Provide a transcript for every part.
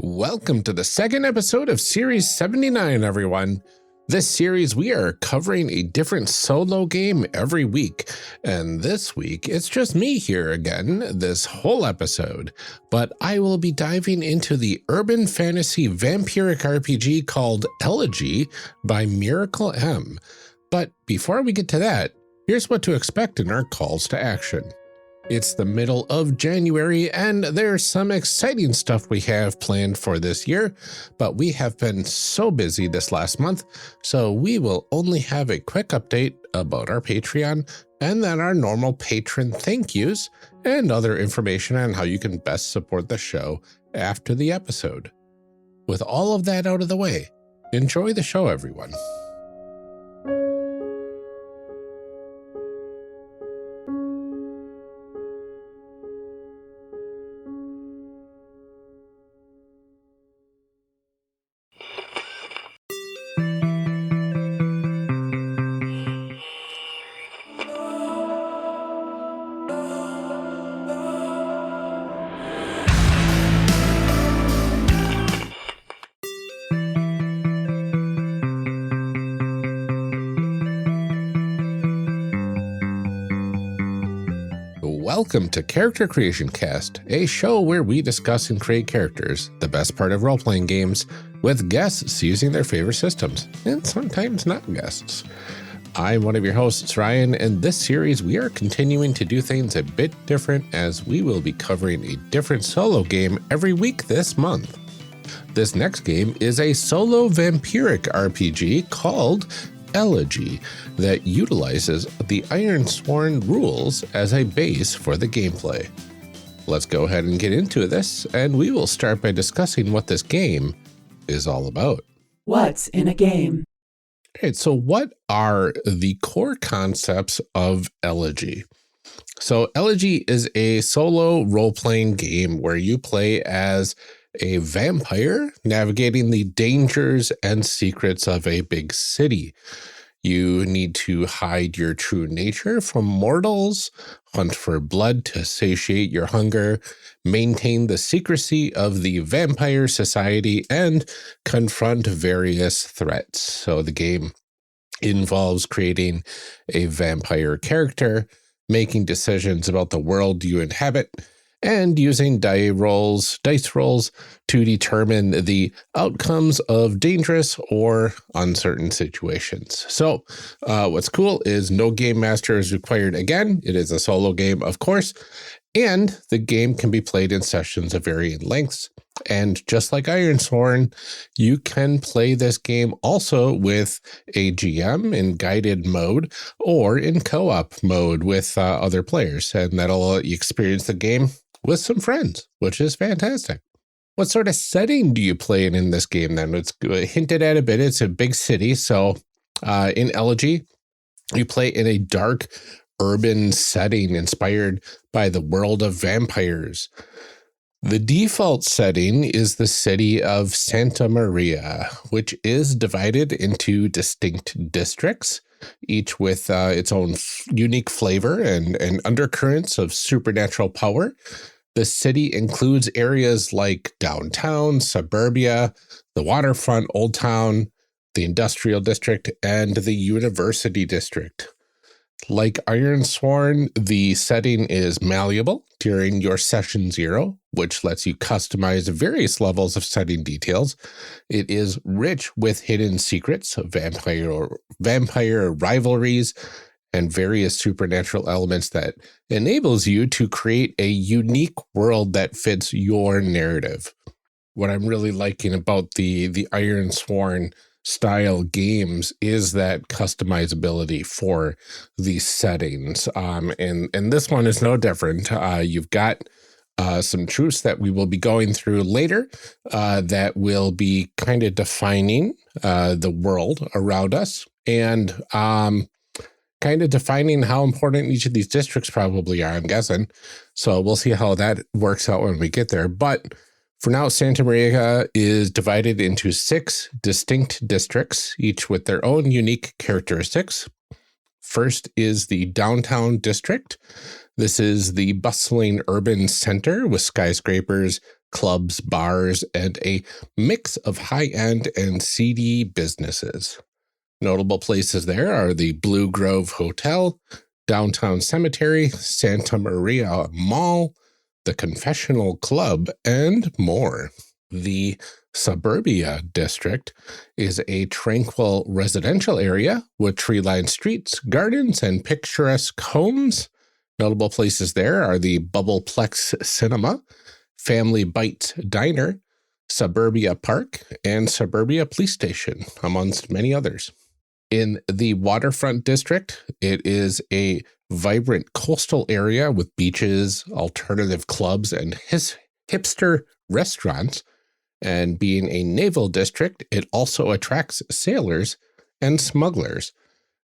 Welcome to the second episode of Series 79, everyone. This series, we are covering a different solo game every week, and this week, it's just me here again, this whole episode, but I will be diving into the urban fantasy vampiric RPG called Elegy by Miracle M. But before we get to that, here's what to expect in our calls to action. It's the middle of January, and there's some exciting stuff we have planned for this year, but we have been so busy this last month, so we will only have a quick update about our Patreon and then our normal patron thank yous and other information on how you can best support the show after the episode. With all of that out of the way, enjoy the show, everyone. Welcome to Character Creation Cast, a show where we discuss and create characters, the best part of role-playing games, with guests using their favorite systems, and sometimes not guests. I'm one of your hosts, Ryan, and this series we are continuing to do things a bit different as we will be covering a different solo game every week this month. This next game is a solo vampiric RPG called Elegy that utilizes the Ironsworn rules as a base for the gameplay. Let's go ahead and get into this, and we will start by discussing what this game is all about. What's in a game? All right, so what are the core concepts of Elegy? So Elegy is a solo role-playing game where you play as a vampire navigating the dangers and secrets of a big city. You need to hide your true nature from mortals, hunt for blood to satiate your hunger, maintain the secrecy of the vampire society, and confront various threats. So the game involves creating a vampire character, making decisions about the world you inhabit, and using dice rolls to determine the outcomes of dangerous or uncertain situations. So what's cool is no game master is required again. It is a solo game, of course, and the game can be played in sessions of varying lengths. And just like Ironsworn, you can play this game also with a GM in guided mode or in co-op mode with other players, and that'll let you experience the game with some friends, which is fantastic. What sort of setting do you play in this game then? It's hinted at a bit. It's a big city. So in Elegy, you play in a dark urban setting inspired by the world of vampires. The default setting is the city of Santa Maria, which is divided into distinct districts, each with its own unique flavor and undercurrents of supernatural power. The city includes areas like downtown, suburbia, the waterfront, Old Town, the industrial district, and the university district. Like Ironsworn, the setting is malleable during your session 0, which lets you customize various levels of setting details. It is rich with hidden secrets, vampire rivalries, and various supernatural elements that enables you to create a unique world that fits your narrative. What I'm really liking about the Ironsworn style games is that customizability for these settings. And this one is no different. You've got some truths that we will be going through later that will be kind of defining the world around us and kind of defining how important each of these districts probably are, I'm guessing. So we'll see how that works out when we get there. But for now, Santa Maria is divided into 6 distinct districts, each with their own unique characteristics. First is the downtown district. This is the bustling urban center with skyscrapers, clubs, bars, and a mix of high-end and seedy businesses. Notable places there are the Blue Grove Hotel, Downtown Cemetery, Santa Maria Mall, the Confessional Club, and more. The Suburbia District is a tranquil residential area with tree-lined streets, gardens, and picturesque homes. Notable places there are the Bubbleplex Cinema, Family Bites Diner, Suburbia Park, and Suburbia Police Station, amongst many others. In the Waterfront District, it is a vibrant coastal area with beaches, alternative clubs, and hipster restaurants. And being a naval district, it also attracts sailors and smugglers.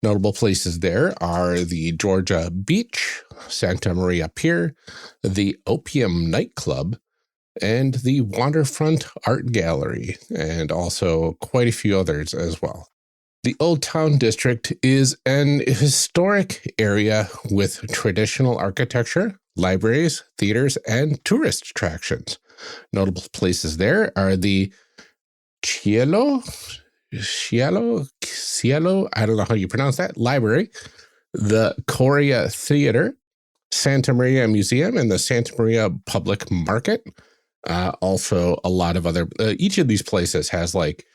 Notable places there are the Georgia Beach, Santa Maria Pier, the Opium Nightclub, and the Waterfront Art Gallery, and also quite a few others as well. The Old Town District is an historic area with traditional architecture, libraries, theaters, and tourist attractions. Notable places there are the Cielo, I don't know how you pronounce that, library, the Coria Theater, Santa Maria Museum, and the Santa Maria Public Market. Also a lot of other, each of these places has like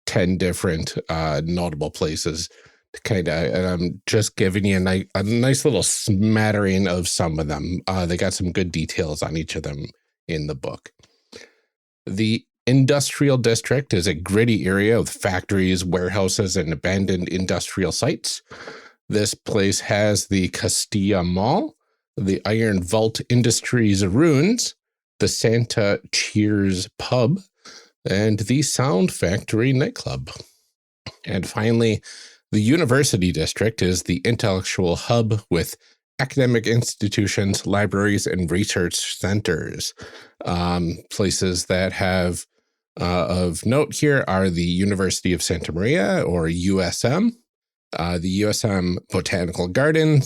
10 different notable places to kind of, and I'm just giving you a nice little smattering of some of them. They got some good details on each of them in the book. The Industrial District is a gritty area with factories, warehouses, and abandoned industrial sites. This place has the Castilla Mall, the Iron Vault Industries Ruins, the Santa Cheers Pub, and the Sound Factory nightclub. And finally, the University District is the intellectual hub with academic institutions, libraries, and research centers. Places that have of note here are the University of Santa Maria, or USM, the USM Botanical Garden,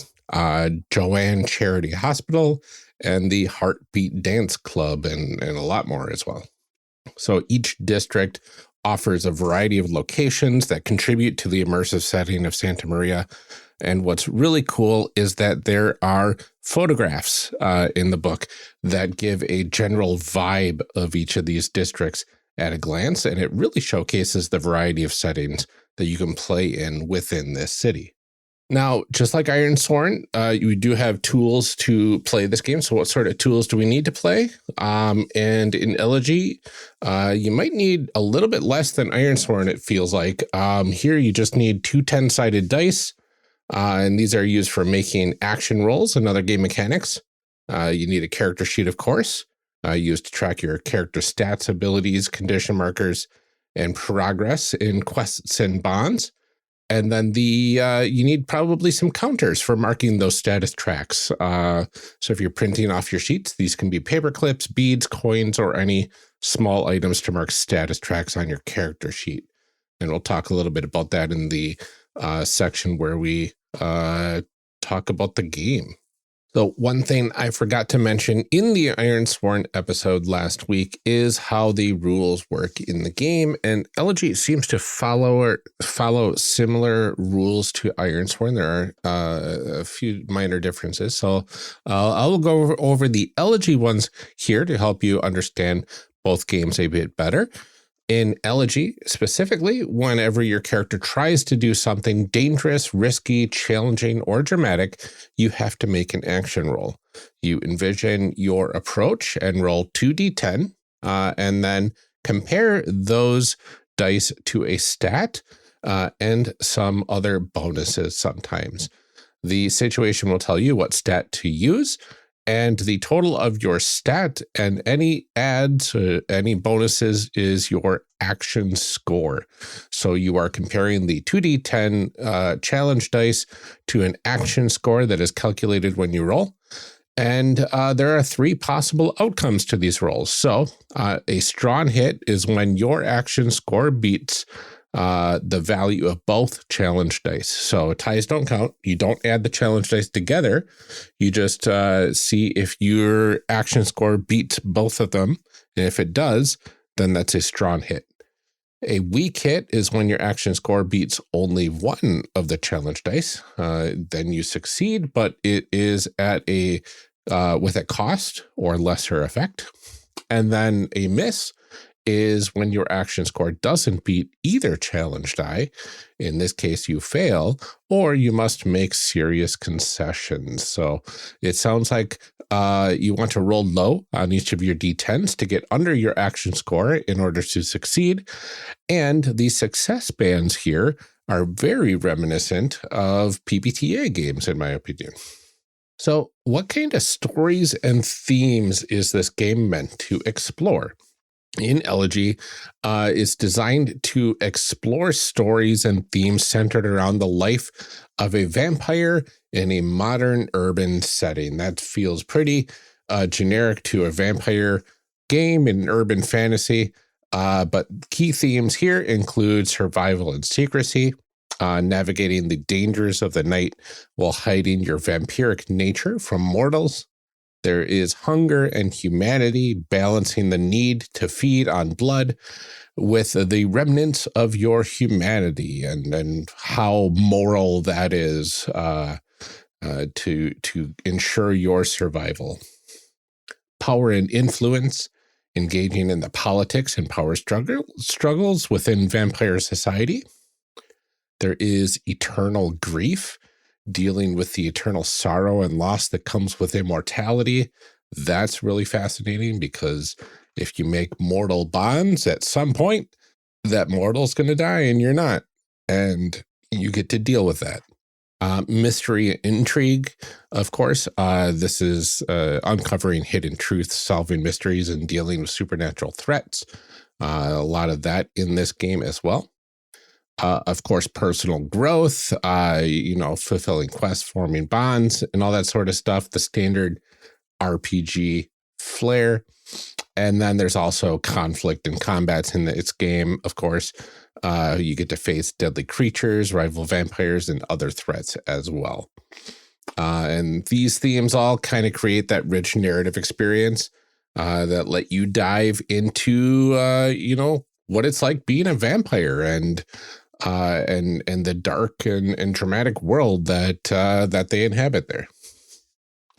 Joanne Charity Hospital, and the Heartbeat Dance Club, and a lot more as well. So each district offers a variety of locations that contribute to the immersive setting of Santa Maria. And what's really cool is that there are photographs in the book that give a general vibe of each of these districts at a glance, and it really showcases the variety of settings that you can play in within this city. Now, just like Ironsworn, you do have tools to play this game. So what sort of tools do we need to play? And in Elegy, you might need a little bit less than Ironsworn, it feels like. Here, you just need 2 10-sided dice, and these are used for making action rolls and other game mechanics. You need a character sheet, of course, used to track your character stats, abilities, condition markers, and progress in quests and bonds. And then you need probably some counters for marking those status tracks. So if you're printing off your sheets, these can be paper clips, beads, coins, or any small items to mark status tracks on your character sheet. And we'll talk a little bit about that in the section where we talk about the game. So one thing I forgot to mention in the Ironsworn episode last week is how the rules work in the game. And Elegy seems to follow similar rules to Ironsworn. There are a few minor differences. So I will go over the Elegy ones here to help you understand both games a bit better. In Elegy, specifically, whenever your character tries to do something dangerous, risky, challenging, or dramatic, you have to make an action roll. You envision your approach and roll 2d10, and then compare those dice to a stat and some other bonuses sometimes. The situation will tell you what stat to use, and the total of your stat and any adds, any bonuses is your action score. So you are comparing the 2d10 challenge dice to an action score that is calculated when you roll. And there are 3 possible outcomes to these rolls. So a strong hit is when your action score beats the value of both challenge dice. So ties don't count. You don't add the challenge dice together. You just see if your action score beats both of them. And if it does, then that's a strong hit. A weak hit is when your action score beats only one of the challenge dice. Then you succeed, but it is at a with a cost or lesser effect. And then a miss is when your action score doesn't beat either challenge die. In this case, you fail, or you must make serious concessions. So it sounds like you want to roll low on each of your d10s to get under your action score in order to succeed. And the success bands here are very reminiscent of PBTA games, in my opinion. So what kind of stories and themes is this game meant to explore? In Elegy, it's designed to explore stories and themes centered around the life of a vampire in a modern urban setting. That feels pretty generic to a vampire game in urban fantasy. But key themes here include survival and secrecy, navigating the dangers of the night while hiding your vampiric nature from mortals. There is hunger and humanity, balancing the need to feed on blood with the remnants of your humanity, and how moral that is to ensure your survival. Power and influence, engaging in the politics and power struggles within vampire society. There is eternal grief, dealing with the eternal sorrow and loss that comes with immortality. That's really fascinating, because if you make mortal bonds, at some point, that mortal's going to die and you're not. And you get to deal with that. Mystery and intrigue, of course. This is uncovering hidden truths, solving mysteries, and dealing with supernatural threats. A lot of that in this game as well. Of course, personal growth, fulfilling quests, forming bonds, and all that sort of stuff, the standard RPG flair. And then there's also conflict and combats in its game, of course. You get to face deadly creatures, rival vampires, and other threats as well. And these themes all kind of create that rich narrative experience that let you dive into, what it's like being a vampire and the dark and dramatic world that they inhabit there.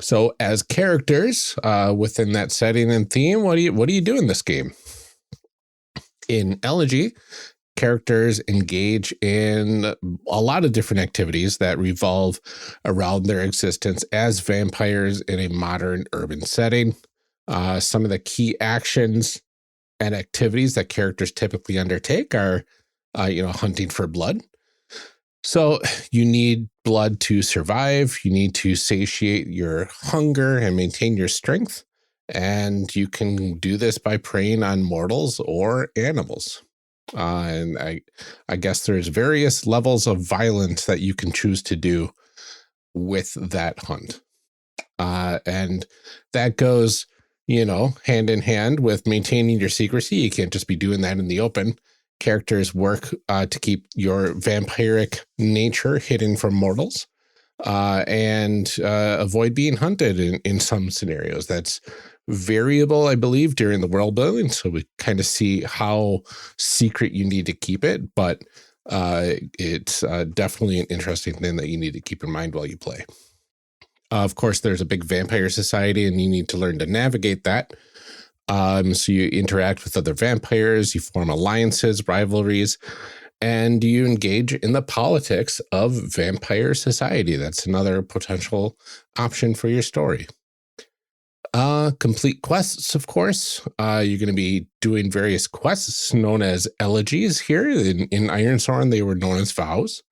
So as characters within that setting and theme, what do you do in this game? In Elegy, characters engage in a lot of different activities that revolve around their existence as vampires in a modern urban setting. Some of the key actions and activities that characters typically undertake are hunting for blood. So you need blood to survive. You need to satiate your hunger and maintain your strength. And you can do this by preying on mortals or animals. And I guess there's various levels of violence that you can choose to do with that hunt. And that goes, hand in hand with maintaining your secrecy. You can't just be doing that in the open. Characters work to keep your vampiric nature hidden from mortals and avoid being hunted in some scenarios. That's variable, I believe, during the world building. So we kind of see how secret you need to keep it, but it's definitely an interesting thing that you need to keep in mind while you play. Of course, there's a big vampire society, and you need to learn to navigate that. So you interact with other vampires, you form alliances, rivalries, and you engage in the politics of vampire society. That's another potential option for your story. Complete quests, of course. You're going to be doing various quests known as elegies here. In Ironsworn, they were known as vows.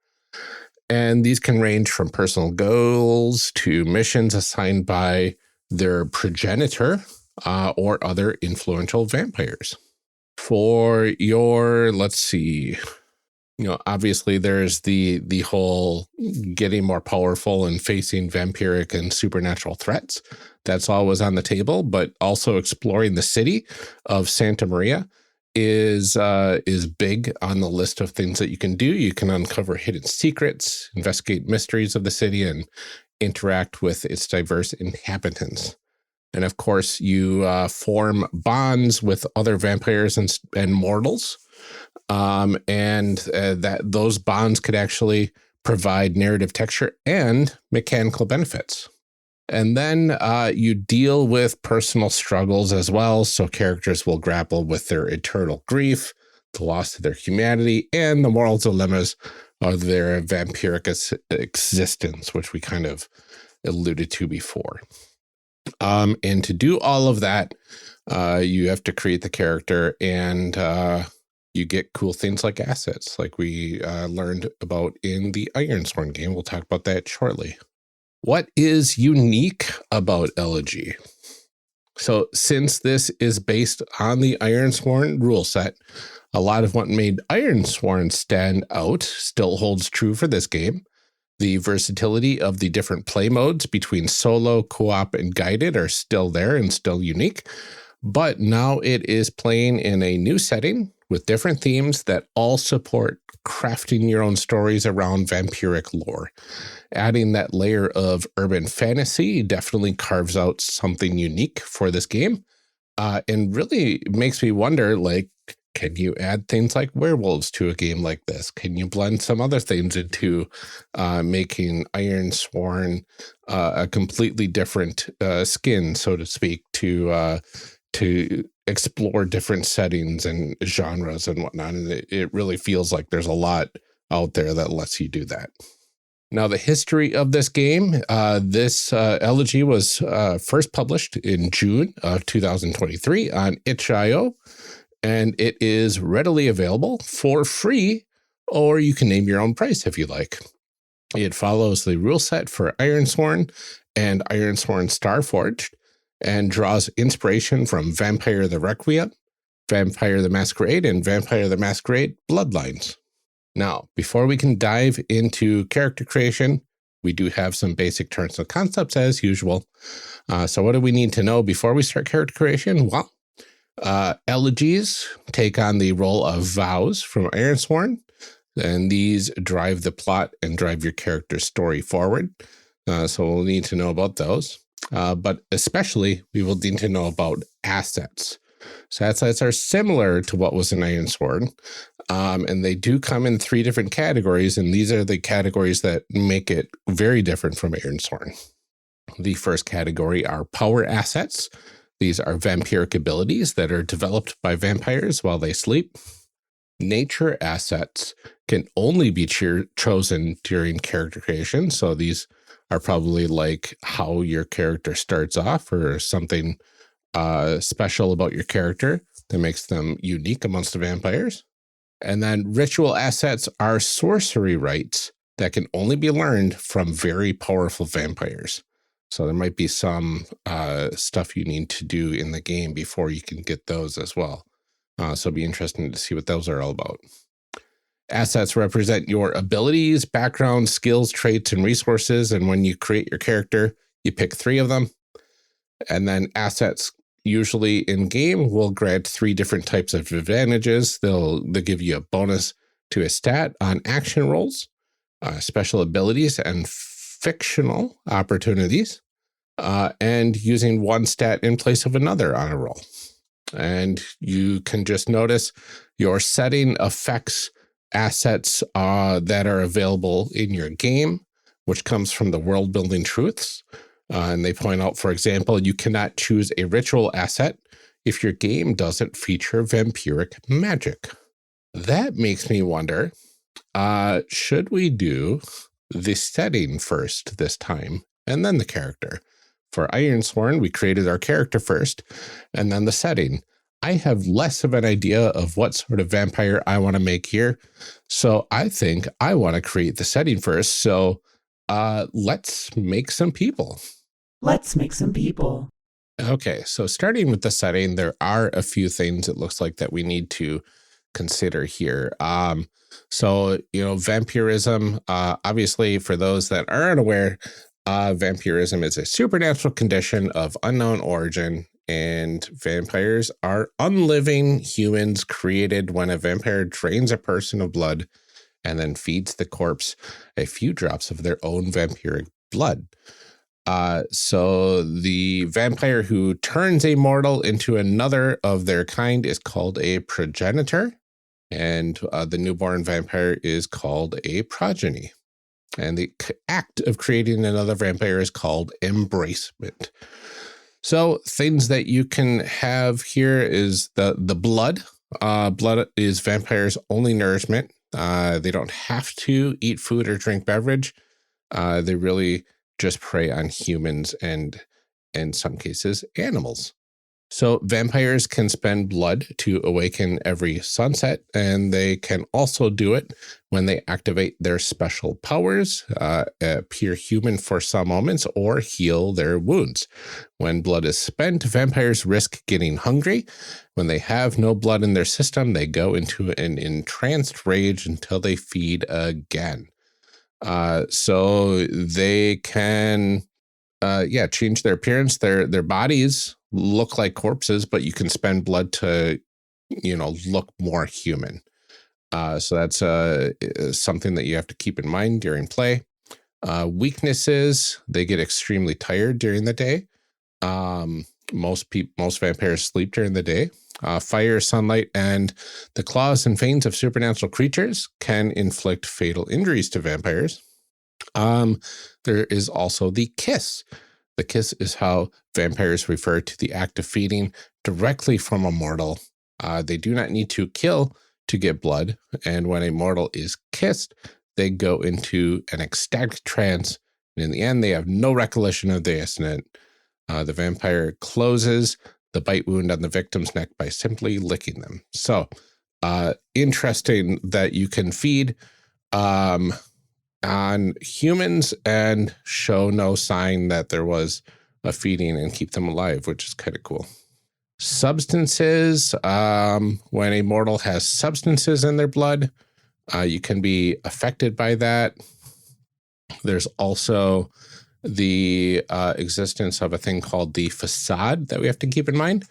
And these can range from personal goals to missions assigned by their progenitor, or other influential vampires. For your, let's see, obviously there's the whole getting more powerful and facing vampiric and supernatural threats. That's always on the table, but also exploring the city of Santa Maria is big on the list of things that you can do. You can uncover hidden secrets, investigate mysteries of the city, and interact with its diverse inhabitants. And of course, you form bonds with other vampires and mortals. That those bonds could actually provide narrative texture and mechanical benefits. And then you deal with personal struggles as well. So characters will grapple with their eternal grief, the loss of their humanity, and the moral dilemmas of their vampiric existence, which we kind of alluded to before. And to do all of that, you have to create the character, and you get cool things like assets, like we learned about in the Ironsworn game. We'll talk about that shortly. What is unique about Elegy? So since this is based on the Ironsworn rule set, a lot of what made Ironsworn stand out still holds true for this game. The versatility of the different play modes between solo, co-op, and guided are still there and still unique. But now it is playing in a new setting with different themes that all support crafting your own stories around vampiric lore. Adding that layer of urban fantasy definitely carves out something unique for this game. And really makes me wonder, like, can you add things like werewolves to a game like this? Can you blend some other things into making Ironsworn a completely different skin, so to speak, to explore different settings and genres and whatnot? And it really feels like there's a lot out there that lets you do that. Now, the history of this game, this Elegy was first published in June of 2023 on itch.io. And it is readily available for free, or you can name your own price if you like. It follows the rule set for Ironsworn and Ironsworn Starforged, and draws inspiration from Vampire the Requiem, Vampire the Masquerade, and Vampire the Masquerade Bloodlines. Now, before we can dive into character creation, we do have some basic terms and concepts as usual. So what do we need to know before we start character creation? Well, elegies take on the role of vows from Ironsworn, and these drive the plot and drive your character's story forward. So we'll need to know about those. But especially, we will need to know about assets. So assets are similar to what was in Ironsworn, and they do come in 3 different categories, and these are the categories that make it very different from Ironsworn. The first category are power assets. These are vampiric abilities that are developed by vampires while they sleep. Nature assets can only be chosen during character creation. So these are probably like how your character starts off, or something special about your character that makes them unique amongst the vampires. And then ritual assets are sorcery rites that can only be learned from very powerful vampires. So there might be some stuff you need to do in the game before you can get those as well. So it'll be interesting to see what those are all about. Assets represent your abilities, background, skills, traits, and resources. And when you create your character, you pick 3 of them. And then assets usually in game will grant 3 different types of advantages. They'll give you a bonus to a stat on action rolls, special abilities, and fictional opportunities, and using 1 stat in place of another on a roll. And you can just notice your setting affects assets that are available in your game, which comes from the world building truths. And they point out, for example, you cannot choose a ritual asset if your game doesn't feature vampiric magic. That makes me wonder, should we do the setting first this time and then the character? For Ironsworn, we created our character first and then the setting. I have less of an idea of what sort of vampire I want to make here, so I think I want to create the setting first. So let's make some people. Let's make some people. Okay, so starting with the setting, there are a few things it looks like that we need to consider here. So, vampirism, obviously, for those that are unaware, vampirism is a supernatural condition of unknown origin, and vampires are unliving humans created when a vampire drains a person of blood and then feeds the corpse a few drops of their own vampiric blood. So the vampire who turns a mortal into another of their kind is called a progenitor, and the newborn vampire is called a progeny. And the act of creating another vampire is called embracement. So things that you can have here is the blood. Blood is vampires' only nourishment. They don't have to eat food or drink beverage. They really just prey on humans and, in some cases, animals. So vampires can spend blood to awaken every sunset, and they can also do it when they activate their special powers, appear human for some moments, or heal their wounds. When blood is spent, vampires risk getting hungry. When they have no blood in their system, they go into an entranced rage until they feed again. So they can, change their appearance. Their bodies look like corpses, but you can spend blood to, look more human. So that's something that you have to keep in mind during play. Weaknesses, they get extremely tired during the day. Most vampires sleep during the day. Fire, sunlight, and the claws and fangs of supernatural creatures can inflict fatal injuries to vampires. There is also the kiss. The kiss is how vampires refer to the act of feeding directly from a mortal. They do not need to kill to get blood, and when a mortal is kissed, they go into an ecstatic trance, and in the end, they have no recollection of the incident. The vampire closes the bite wound on the victim's neck by simply licking them. So, interesting that you can feed on humans and show no sign that there was a feeding and keep them alive, which is kind of cool. Substances, when a mortal has substances in their blood, you can be affected by that. There's also the existence of a thing called the facade that we have to keep in mind.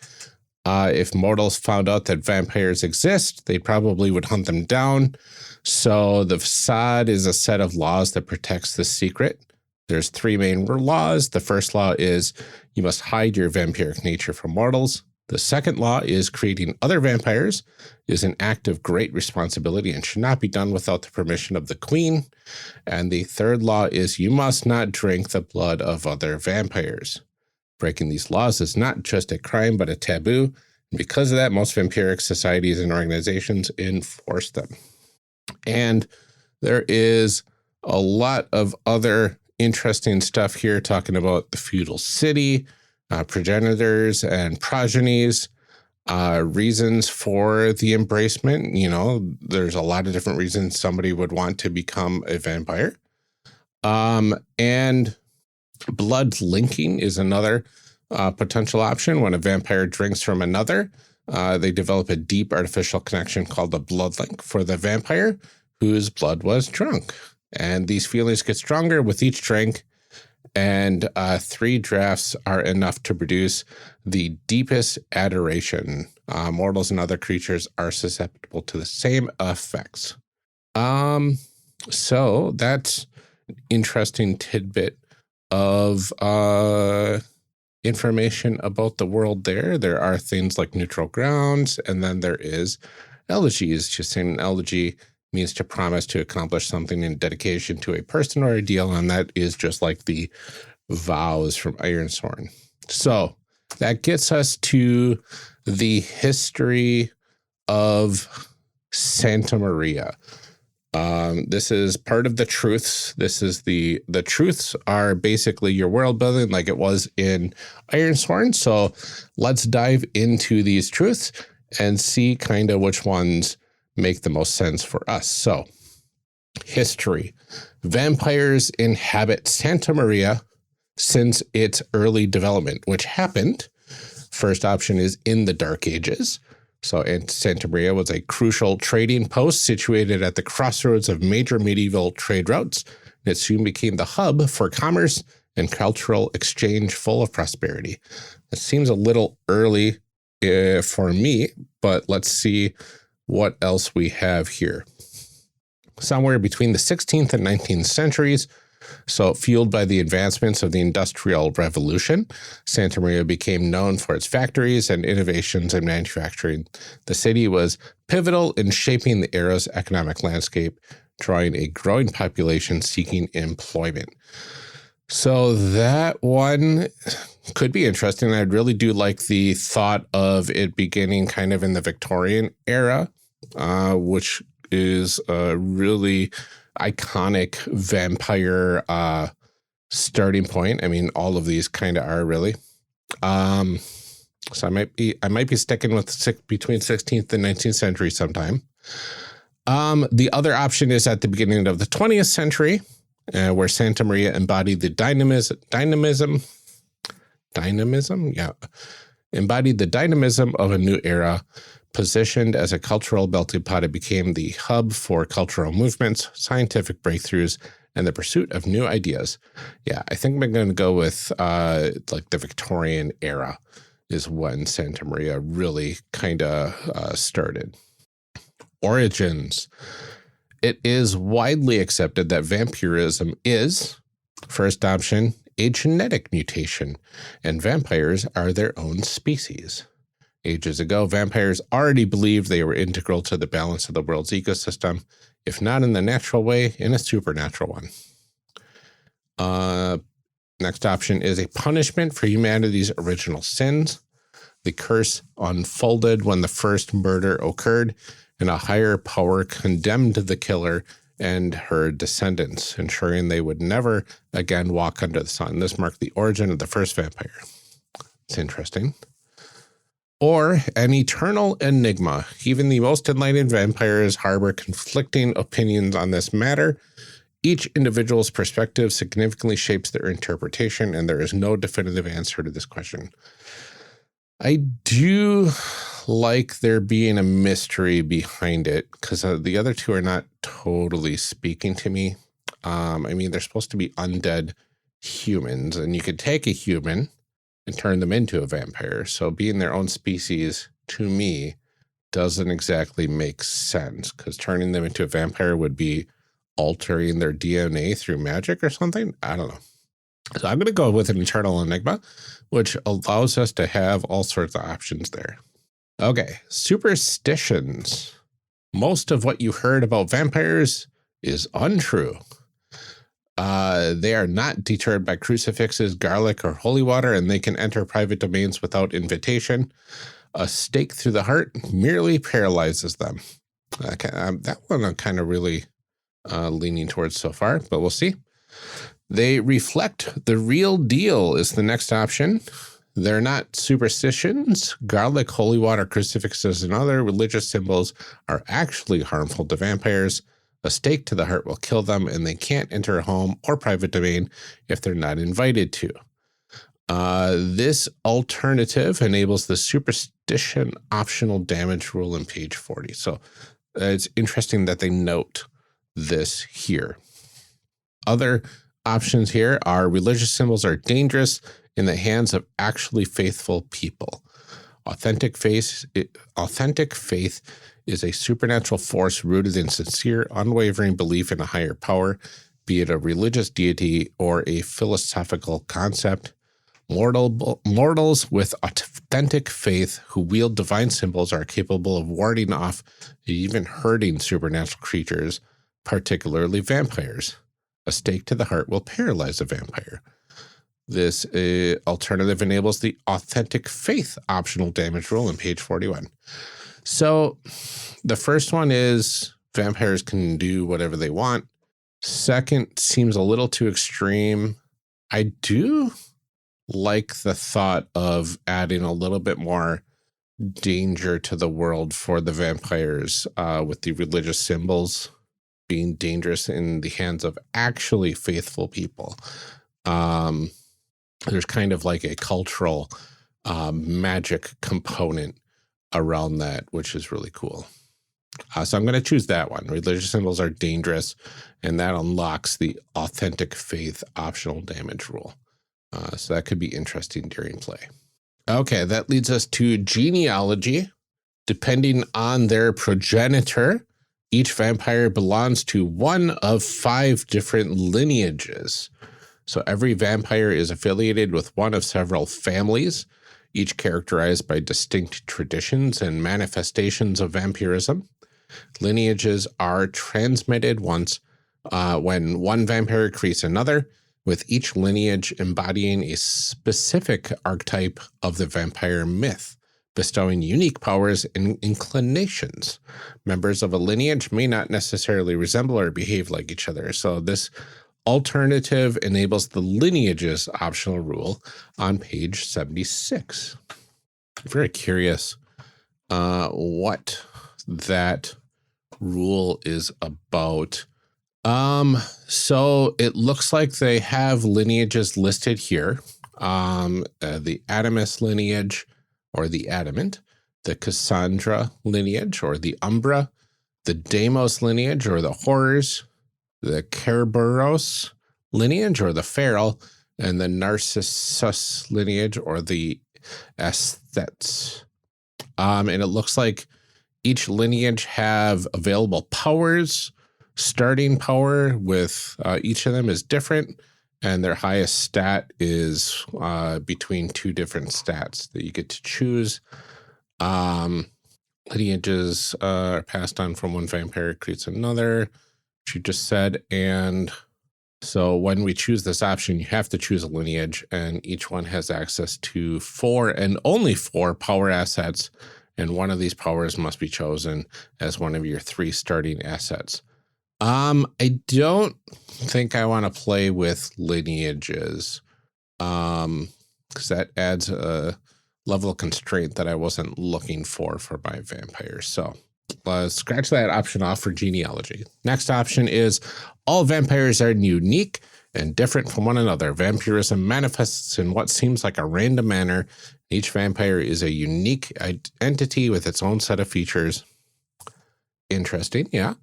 If mortals found out that vampires exist, they probably would hunt them down. So the facade is a set of laws that protects the secret. There's 3 main laws. The first law is you must hide your vampiric nature from mortals. The second law is creating other vampires is an act of great responsibility and should not be done without the permission of the queen. And the third law is you must not drink the blood of other vampires. Breaking these laws is not just a crime, but a taboo. And because of that, most vampiric societies and organizations enforce them. And there is a lot of other interesting stuff here talking about the feudal city, progenitors and progenies, reasons for the embracement. There's a lot of different reasons somebody would want to become a vampire. And blood linking is another potential option. When a vampire drinks from another, they develop a deep artificial connection called the blood link for the vampire whose blood was drunk. And these feelings get stronger with each drink, and 3 drafts are enough to produce the deepest adoration. Mortals and other creatures are susceptible to the same effects. So that's an interesting tidbit of information about the world there. There are things like neutral grounds, and then there is elegies. Just saying an elegy means to promise to accomplish something in dedication to a person or ideal, and that is just like the vows from Ironsworn. So that gets us to the history of Santa Maria. This is part of the truths. This is the truths are basically your world building like it was in Ironsworn. So let's dive into these truths and see kind of which ones make the most sense for us. So, history. Vampires inhabit Santa Maria since its early development, which happened. First option is in the Dark Ages. So, Santa Maria was a crucial trading post situated at the crossroads of major medieval trade routes. It soon became the hub for commerce and cultural exchange full of prosperity. It seems a little early for me, but let's see what else we have here. Somewhere between the 16th and 19th centuries, So fueled by the advancements of the Industrial Revolution, Santa Maria became known for its factories and innovations in manufacturing. The city was pivotal in shaping the era's economic landscape, drawing a growing population seeking employment. So that one could be interesting. I really do like the thought of it beginning kind of in the Victorian era, which is a really iconic vampire starting point. I mean, all of these kind of are really. So I might be sticking with between 16th and 19th century sometime. The other option is at the beginning of the 20th century, where Santa Maria embodied the embodied the dynamism of a new era. Positioned as a cultural melting pot, it became the hub for cultural movements, scientific breakthroughs, and the pursuit of new ideas. Yeah, I think I'm going to go with like the Victorian era is when Santa Maria really kind of started. Origins. It is widely accepted that vampirism is, first option, a genetic mutation, and vampires are their own species. Ages ago, vampires already believed they were integral to the balance of the world's ecosystem, if not in the natural way, in a supernatural one. Next option is a punishment for humanity's original sins. The curse unfolded when the first murder occurred, and a higher power condemned the killer and her descendants, ensuring they would never again walk under the sun. This marked the origin of the first vampire. It's interesting. Or an eternal enigma. Even the most enlightened vampires harbor conflicting opinions on this matter. Each individual's perspective significantly shapes their interpretation, and there is no definitive answer to this question. I do like there being a mystery behind it, because the other two are not totally speaking to me. I mean, they're supposed to be undead humans, and you could take a human and turn them into a vampire. So being their own species, to me, doesn't exactly make sense, because turning them into a vampire would be altering their DNA through magic or something. I don't know. So I'm going to go with an eternal enigma, which allows us to have all sorts of options there. Okay, superstitions. Most of what you heard about vampires is untrue. They are not deterred by crucifixes, garlic, or holy water, and they can enter private domains without invitation. A stake through the heart merely paralyzes them. That one I'm kind of really leaning towards so far, but we'll see. They reflect the real deal is the next option. They're not superstitions. Garlic, holy water, crucifixes, and other religious symbols are actually harmful to vampires. A stake to the heart will kill them, and they can't enter a home or private domain if they're not invited to. This alternative enables the superstition optional damage rule in page 40. So it's interesting that they note this here. Other options here are religious symbols are dangerous in the hands of actually faithful people. Authentic faith is a supernatural force rooted in sincere, unwavering belief in a higher power, be it a religious deity or a philosophical concept. Mortals with authentic faith who wield divine symbols are capable of warding off and even hurting supernatural creatures, particularly vampires. A stake to the heart will paralyze a vampire. This alternative enables the authentic faith optional damage rule on page 41. So the first one is vampires can do whatever they want. Second seems a little too extreme. I do like the thought of adding a little bit more danger to the world for the vampires with the religious symbols being dangerous in the hands of actually faithful people. There's kind of like a cultural magic component around that, which is really cool. So I'm going to choose that one. Religious symbols are dangerous, and that unlocks the authentic faith optional damage rule. So that could be interesting during play. Okay, that leads us to genealogy. Depending on their progenitor, Each vampire belongs to one of 5 different lineages. So every vampire is affiliated with one of several families, each characterized by distinct traditions and manifestations of vampirism. Lineages are transmitted once when one vampire creates another, with each lineage embodying a specific archetype of the vampire myth, bestowing unique powers and inclinations. Members of a lineage may not necessarily resemble or behave like each other. So this alternative enables the lineages optional rule on page 76. Very curious what that rule is about. So it looks like they have lineages listed here. The Adamus lineage, or the Adamant, the Cassandra lineage, or the Umbra, the Deimos lineage, or the Horrors, the Kerberos lineage, or the Feral, and the Narcissus lineage, or the Aesthets. And it looks like each lineage have available powers. Starting power with each of them is different, and their highest stat is between 2 different stats that you get to choose. Lineages are passed on from one vampire creates another, which you just said. And so when we choose this option, you have to choose a lineage, and each one has access to 4 and only 4 power assets. And one of these powers must be chosen as one of your 3 starting assets. I don't think I want to play with lineages, because that adds a level of constraint that I wasn't looking for my vampires. So let's scratch that option off for genealogy. Next option is all vampires are unique and different from one another. Vampirism manifests in what seems like a random manner. Each vampire is a unique entity with its own set of features. Interesting, yeah.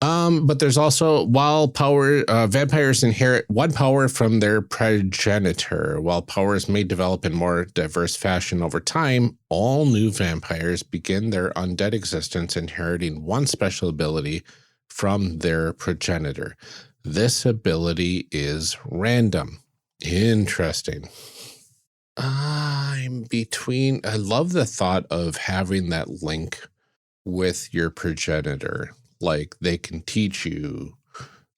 But there's also, while vampires inherit 1 power from their progenitor. While powers may develop in more diverse fashion over time, all new vampires begin their undead existence inheriting 1 special ability from their progenitor. This ability is random. Interesting. I love the thought of having that link with your progenitor. Like, they can teach you,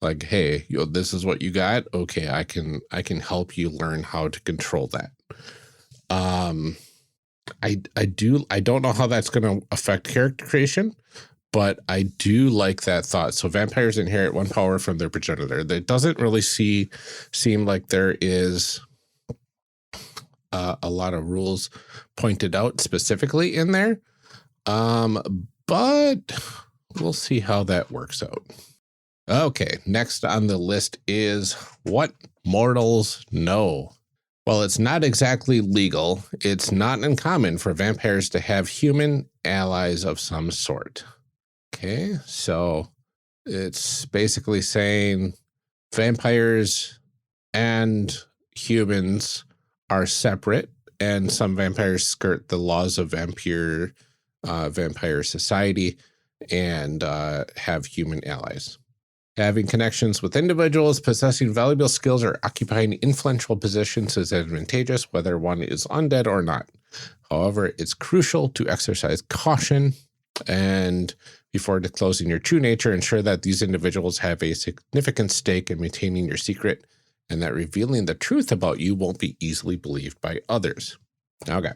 like, hey, this is what you got. Okay, I can help you learn how to control that. I don't know how that's going to affect character creation, but I do like that thought. So vampires inherit 1 power from their progenitor. That doesn't really seem like there is a lot of rules pointed out specifically in there. But we'll see how that works out. Okay, next on the list is what mortals know. While it's not exactly legal, it's not uncommon for vampires to have human allies of some sort. Okay, so it's basically saying vampires and humans are separate, and some vampires skirt the laws of vampire society and have human allies. Having connections with individuals, possessing valuable skills, or occupying influential positions is advantageous, whether one is undead or not. However, it's crucial to exercise caution and before disclosing your true nature, ensure that these individuals have a significant stake in maintaining your secret and that revealing the truth about you won't be easily believed by others. Okay.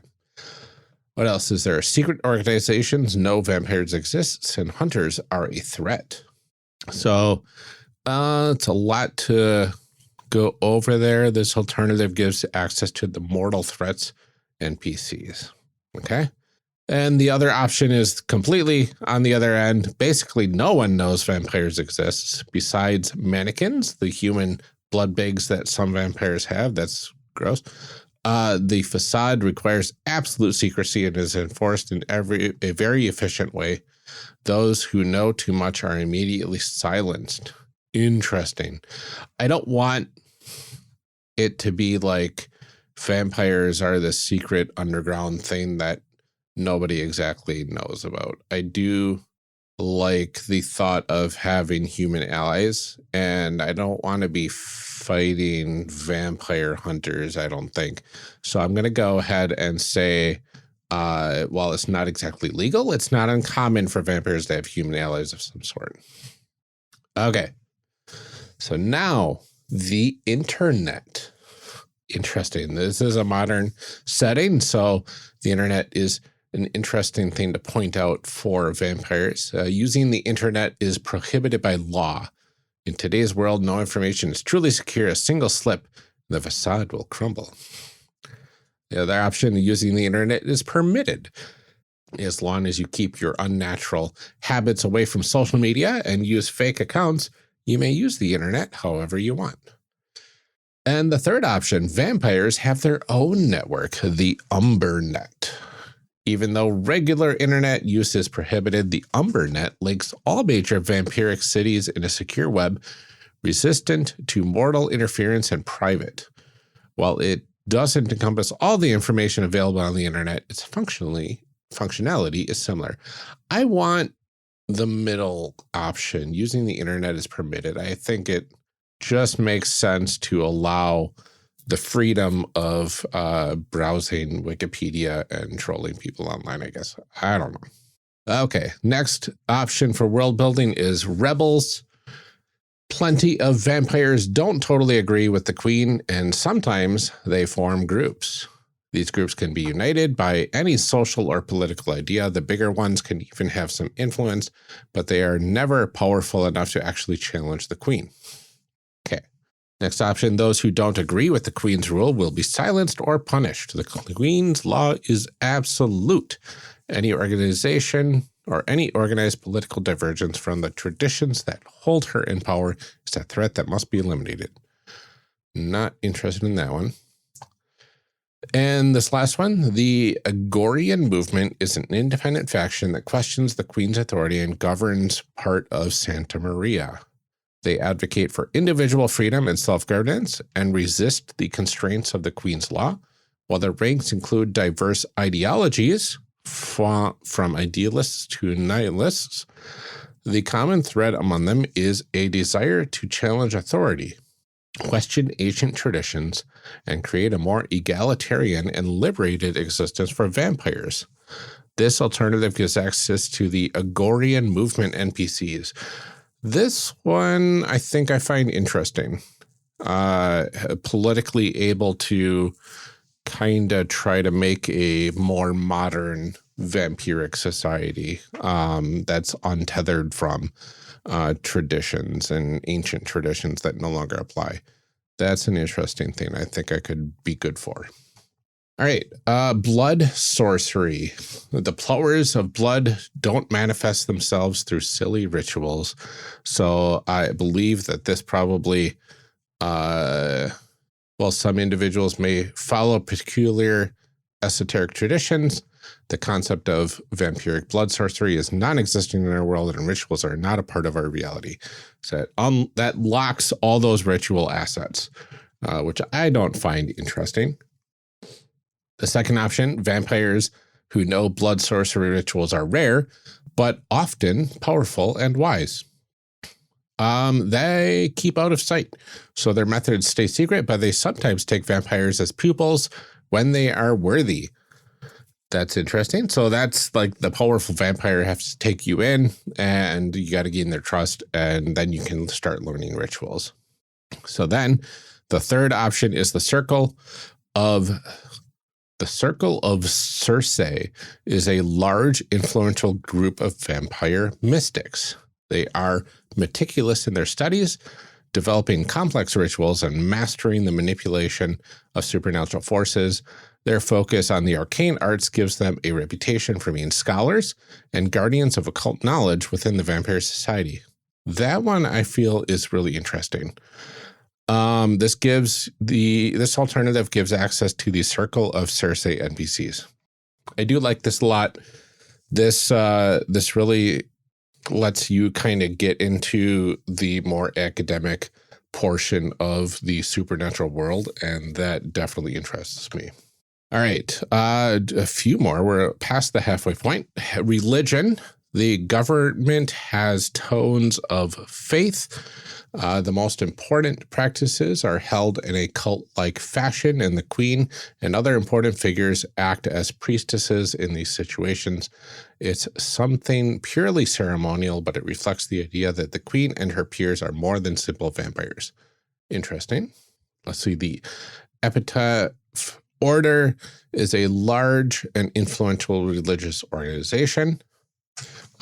What else is there? Secret organizations know vampires exist and hunters are a threat. So it's a lot to go over there. This alternative gives access to the mortal threats NPCs. Okay. And the other option is completely on the other end. Basically, no one knows vampires exist besides mannequins, the human blood bags that some vampires have. That's gross. The facade requires absolute secrecy and is enforced in a very efficient way. Those who know too much are immediately silenced. Interesting. I don't want it to be like vampires are the secret underground thing that nobody exactly knows about. I do like the thought of having human allies, and I don't want to be fighting vampire hunters, I don't think. So I'm going to go ahead and say, while it's not exactly legal, it's not uncommon for vampires to have human allies of some sort. Okay. So now the internet. Interesting. This is a modern setting, so the internet is an interesting thing to point out for vampires. Using the internet is prohibited by law. In today's world, no information is truly secure. A single slip, the facade will crumble. The other option, using the internet, is permitted, as long as you keep your unnatural habits away from social media and use fake accounts. You may use the internet however you want. And the third option, vampires have their own network, the Umbernet. Even though regular internet use is prohibited, the Umbernet links all major vampiric cities in a secure web, resistant to mortal interference and private. While it doesn't encompass all the information available on the internet, its functionality is similar. I want the middle option. Using the internet is permitted. I think it just makes sense to allow the freedom of browsing Wikipedia and trolling people online, I guess. I don't know. Okay, next option for world building is rebels. Plenty of vampires don't totally agree with the queen, and sometimes they form groups. These groups can be united by any social or political idea. The bigger ones can even have some influence, but they are never powerful enough to actually challenge the queen. Okay. Next option, those who don't agree with the queen's rule will be silenced or punished. The queen's law is absolute. Any organization or any organized political divergence from the traditions that hold her in power is a threat that must be eliminated. Not interested in that one. And this last one, the Agorian movement is an independent faction that questions the queen's authority and governs part of Santa Maria. They advocate for individual freedom and self-governance and resist the constraints of the queen's law. While their ranks include diverse ideologies, from idealists to nihilists, the common thread among them is a desire to challenge authority, question ancient traditions, and create a more egalitarian and liberated existence for vampires. This alternative gives access to the Agorian movement NPCs. This one I think I find interesting. Politically able to kind of try to make a more modern vampiric society that's untethered from traditions and ancient traditions that no longer apply. That's an interesting thing I think I could be good for. All right, blood sorcery. The plowers of blood don't manifest themselves through silly rituals. So I believe that this probably, while some individuals may follow peculiar esoteric traditions, the concept of vampiric blood sorcery is non-existent in our world, and rituals are not a part of our reality. So that locks all those ritual assets, which I don't find interesting. The second option, vampires who know blood sorcery rituals are rare, but often powerful and wise. They keep out of sight, so their methods stay secret, but they sometimes take vampires as pupils when they are worthy. That's interesting. So that's like the powerful vampire has to take you in, and you got to gain their trust, and then you can start learning rituals. So then the third option is the Circle of Circe is a large, influential group of vampire mystics. They are meticulous in their studies, developing complex rituals and mastering the manipulation of supernatural forces. Their focus on the arcane arts gives them a reputation for being scholars and guardians of occult knowledge within the vampire society. That one I feel is really interesting. This alternative gives access to the Circle of Circe NPCs. I do like this a lot. This really lets you kind of get into the more academic portion of the supernatural world, and that definitely interests me. All right, a few more. We're past the halfway point. Religion. The government has tones of faith. The most important practices are held in a cult-like fashion, and the queen and other important figures act as priestesses in these situations. It's something purely ceremonial, but it reflects the idea that the queen and her peers are more than simple vampires. Interesting. Let's see. The Epitaph Order is a large and influential religious organization.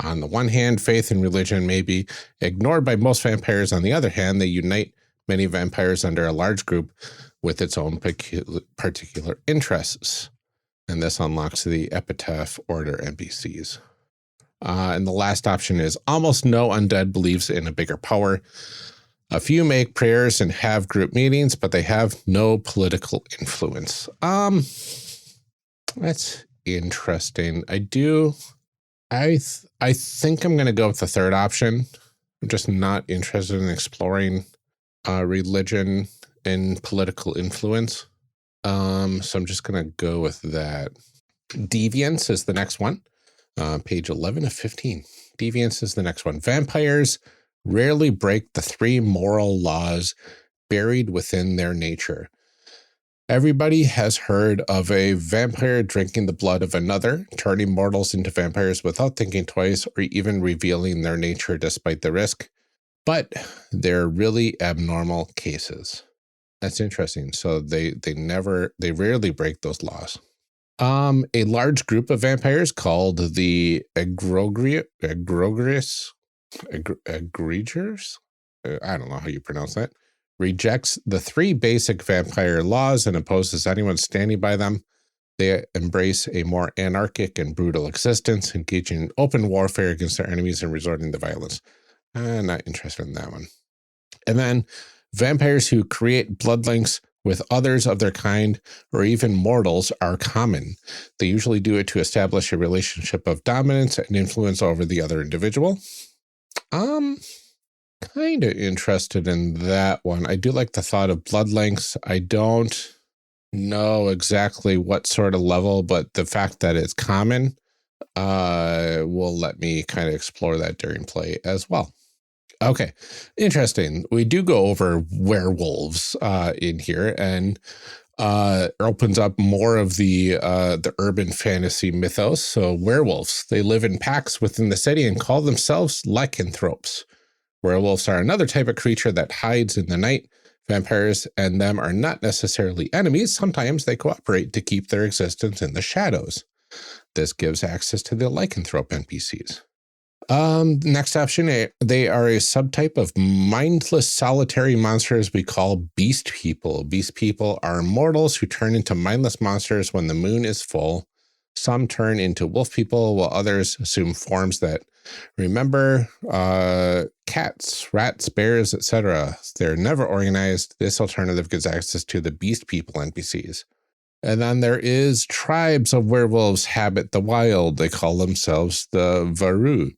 On the one hand, faith and religion may be ignored by most vampires. On the other hand, they unite many vampires under a large group with its own particular interests. And this unlocks the Epitaph Order NPCs. And the last option is almost no undead believes in a bigger power. A few make prayers and have group meetings, but they have no political influence. That's interesting. I think I'm going to go with the third option. I'm just not interested in exploring religion and political influence. So I'm just going to go with that. Deviance is the next one. Page 11 of 15. Deviance is the next one. Vampires rarely break the 3 moral laws buried within their nature. Everybody has heard of a vampire drinking the blood of another, turning mortals into vampires without thinking twice or even revealing their nature despite the risk. But they're really abnormal cases. That's interesting. So they rarely break those laws. A large group of vampires called the egregores. I don't know how you pronounce that. Rejects the 3 basic vampire laws and opposes anyone standing by them. They embrace a more anarchic and brutal existence, engaging in open warfare against their enemies and resorting to violence. Not interested in that one. And then vampires who create blood links with others of their kind or even mortals are common. They usually do it to establish a relationship of dominance and influence over the other individual. Kind of interested in that one. I do like the thought of blood links. I don't know exactly what sort of level, but the fact that it's common will let me kind of explore that during play as well. Okay, interesting. We do go over werewolves in here, and opens up more of the urban fantasy mythos. So werewolves, they live in packs within the city and call themselves lycanthropes. Werewolves are another type of creature that hides in the night. Vampires and them are not necessarily enemies. Sometimes they cooperate to keep their existence in the shadows. This gives access to the lycanthrope NPCs. Next option, they are a subtype of mindless solitary monsters we call beast people. Beast people are mortals who turn into mindless monsters when the moon is full. Some turn into wolf people, while others assume forms that remember cats, rats, bears, etc. They're never organized. This alternative gives access to the beast people NPCs. And then there is tribes of werewolves habit the wild. They call themselves the Varu.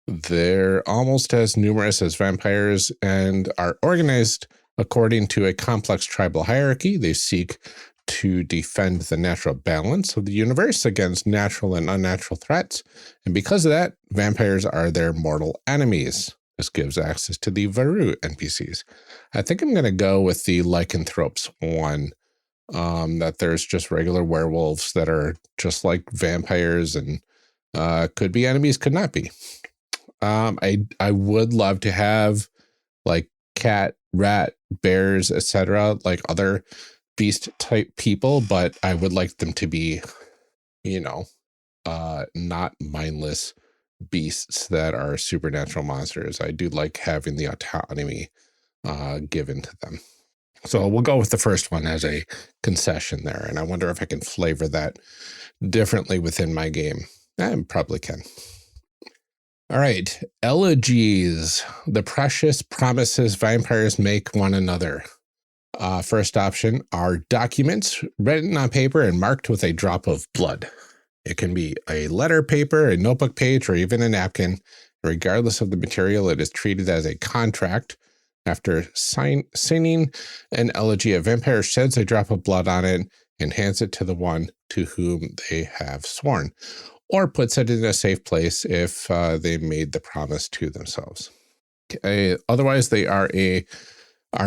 They're almost as numerous as vampires and are organized according to a complex tribal hierarchy. They seek to defend the natural balance of the universe against natural and unnatural threats. And because of that, vampires are their mortal enemies. This gives access to the Varu NPCs. I think I'm going to go with the lycanthropes one, that there's just regular werewolves that are just like vampires and could be enemies, could not be. I would love to have like cat, rat, bears, etc., like other beast type people, but I would like them to be, not mindless beasts that are supernatural monsters. I do like having the autonomy given to them. So we'll go with the first one as a concession there. And I wonder if I can flavor that differently within my game. I probably can. All right. Elegies, the precious promises vampires make one another. First option are documents written on paper and marked with a drop of blood. It can be a letter paper, a notebook page, or even a napkin. Regardless of the material, it is treated as a contract. After signing an elegy, a vampire sheds a drop of blood on it and hands it to the one to whom they have sworn. or puts it in a safe place if they made the promise to themselves. Otherwise, they are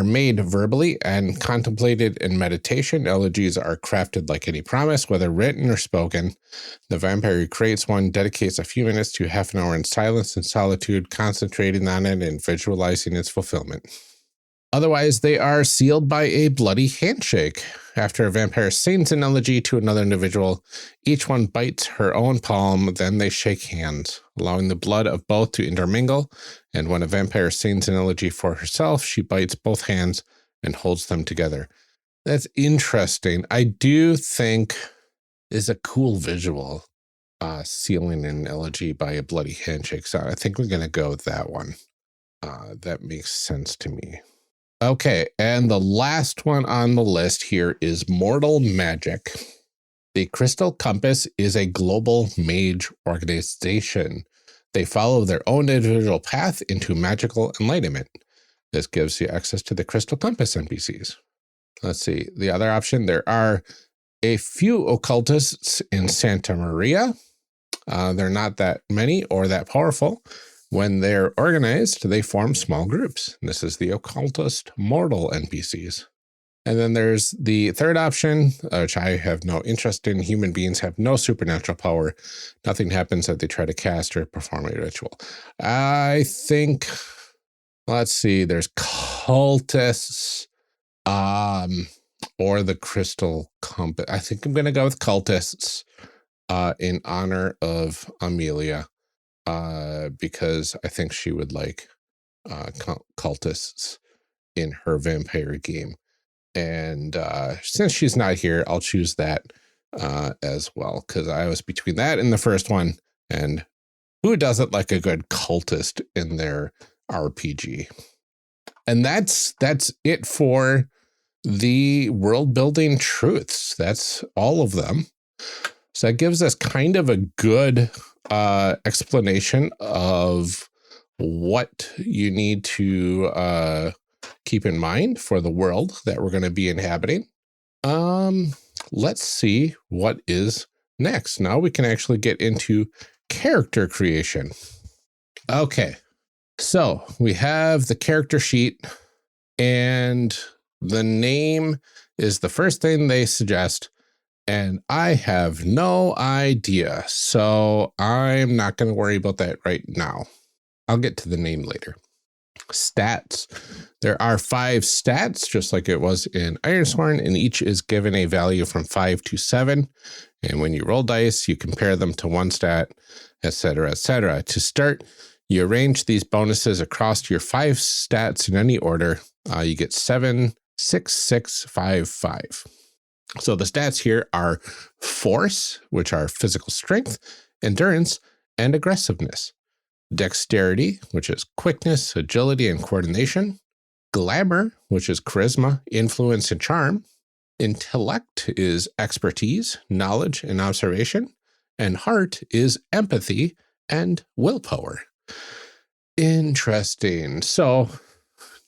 made verbally and contemplated in meditation. Elegies are crafted like any promise, whether written or spoken. The vampire who creates one dedicates a few minutes to half an hour in silence and solitude, concentrating on it and visualizing its fulfillment. Otherwise, they are sealed by a bloody handshake. After a vampire sings an elegy to another individual, each one bites her own palm, then they shake hands, allowing the blood of both to intermingle. And when a vampire sings an elegy for herself, she bites both hands and holds them together. That's interesting. I do think is a cool visual, sealing an elegy by a bloody handshake. So I think we're going to go with that one. That makes sense to me. Okay, and the last one on the list here is Mortal Magic. The Crystal Compass is a global mage organization. They follow their own individual path into magical enlightenment. This gives you access to the Crystal Compass NPCs. Let's see, the other option, there are a few occultists in Santa Maria. They're not that many or that powerful. When they're organized, they form small groups. This is the occultist mortal NPCs. And then there's the third option, which I have no interest in. Human beings have no supernatural power. Nothing happens that they try to cast or perform a ritual. I think, let's see, there's cultists, or the Crystal Compass. I think I'm going to go with cultists in honor of Amelia. Because I think she would like cultists in her vampire game. And since she's not here, I'll choose that as well, because I was between that and the first one. And who doesn't like a good cultist in their RPG? And that's it for the world building truths. That's all of them. So that gives us kind of a good explanation of what you need to keep in mind for the world that we're going to be inhabiting. Let's see what is next. Now we can actually get into character creation. Okay, so we have the character sheet, and the name is the first thing they suggest. And I have no idea, so I'm not going to worry about that right now. I'll get to the name later. Stats. There are 5 stats, just like it was in Ironsworn, and each is given a value from 5 to 7. And when you roll dice, you compare them to one stat, etc., etc. To start, you arrange these bonuses across your 5 stats in any order. You get 7, 6, 6, 5, 5. So the stats here are force, which are physical strength, endurance, and aggressiveness. Dexterity, which is quickness, agility, and coordination. Glamour, which is charisma, influence, and charm. Intellect is expertise, knowledge, and observation. And heart is empathy and willpower. Interesting. So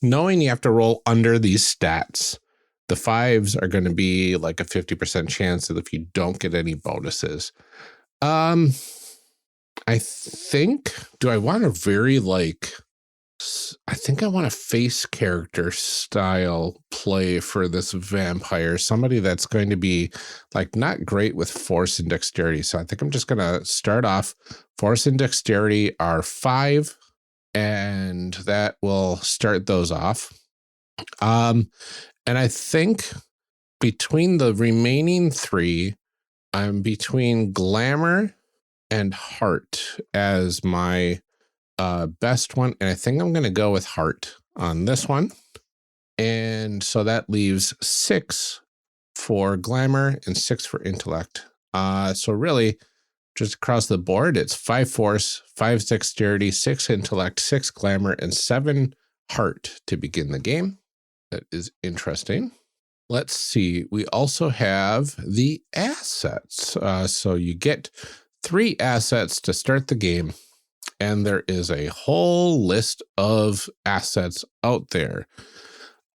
knowing you have to roll under these stats, the 5s are going to be like a 50% chance that if you don't get any bonuses. I think, do I want a very I think I want a face character style play for this vampire. Somebody that's going to be not great with force and dexterity. So I think I'm just going to start off. Force and dexterity are 5, and that will start those off. And I think between the remaining 3, I'm between glamour and heart as my best one. And I think I'm going to go with heart on this one. And so that leaves 6 for glamour and 6 for intellect. So really, just across the board, it's 5 force, 5 dexterity, 6 intellect, 6 glamour, and 7 heart to begin the game. That is interesting. Let's see. We also have the assets. So you get 3 assets to start the game, and there is a whole list of assets out there.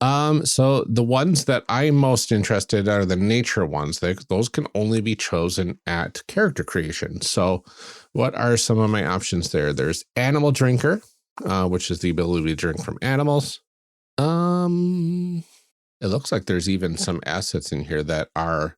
So the ones that I'm most interested in are the nature ones. Those can only be chosen at character creation. So what are some of my options there? There's animal drinker, which is the ability to drink from animals. It looks like there's even some assets in here that are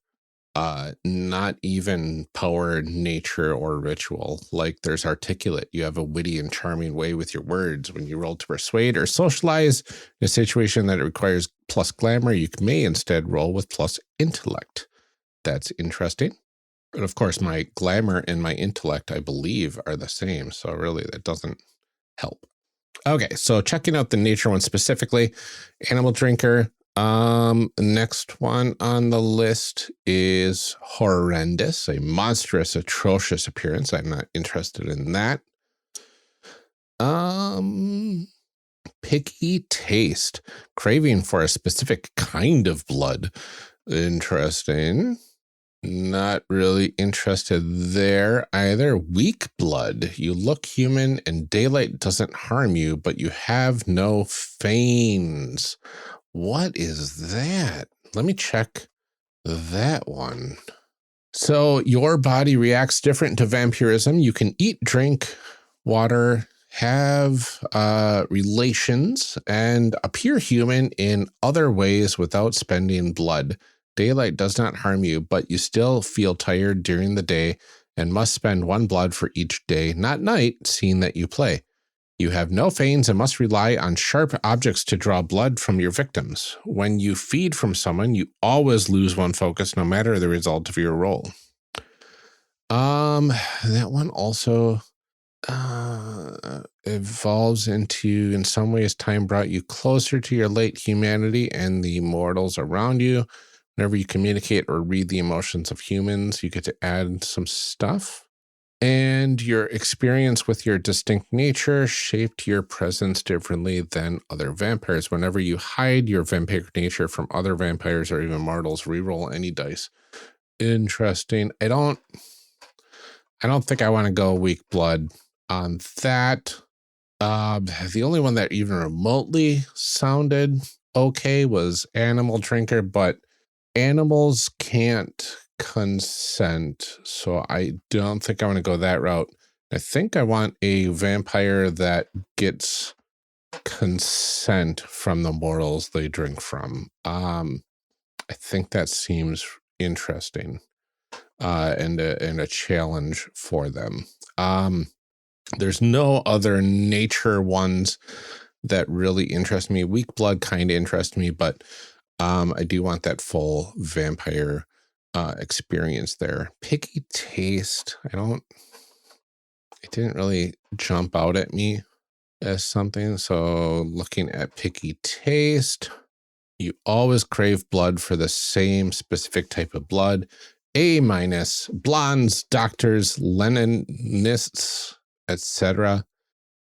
not even power, nature, or ritual. Like there's articulate. You have a witty and charming way with your words. When you roll to persuade or socialize in a situation that requires plus glamour, you may instead roll with plus intellect. That's interesting. But of course, my glamour and my intellect, I believe, are the same. So really, that doesn't help. Okay, so checking out the nature one specifically, animal drinker. Next one on the list is horrendous, a monstrous, atrocious appearance. I'm not interested in that. Picky taste, craving for a specific kind of blood. Interesting. Not really interested there either. Weak blood. You look human and daylight doesn't harm you, but you have no veins. What is that? Let me check that one. So your body reacts different to vampirism. You can eat, drink, water, have relations, and appear human in other ways without spending blood. Daylight does not harm you, but you still feel tired during the day and must spend 1 blood for each day, not night, seeing that you play. You have no veins and must rely on sharp objects to draw blood from your victims. When you feed from someone, you always lose 1 focus, no matter the result of your roll. That one also evolves into, in some ways, time brought you closer to your late humanity and the mortals around you. Whenever you communicate or read the emotions of humans, you get to add some stuff. And your experience with your distinct nature shaped your presence differently than other vampires. Whenever you hide your vampiric nature from other vampires or even mortals, reroll any dice. Interesting. I don't think I want to go weak blood on that. The only one that even remotely sounded okay was animal drinker, but animals can't consent, so I don't think I want to go that route. I think I want a vampire that gets consent from the mortals they drink from. I think that seems interesting, and a challenge for them. There's no other nature ones that really interest me. Weak blood kind of interests me, but I do want that full vampire experience there. Picky taste. It didn't really jump out at me as something. So looking at picky taste, you always crave blood for the same specific type of blood. A-, blondes, doctors, Leninists, etc.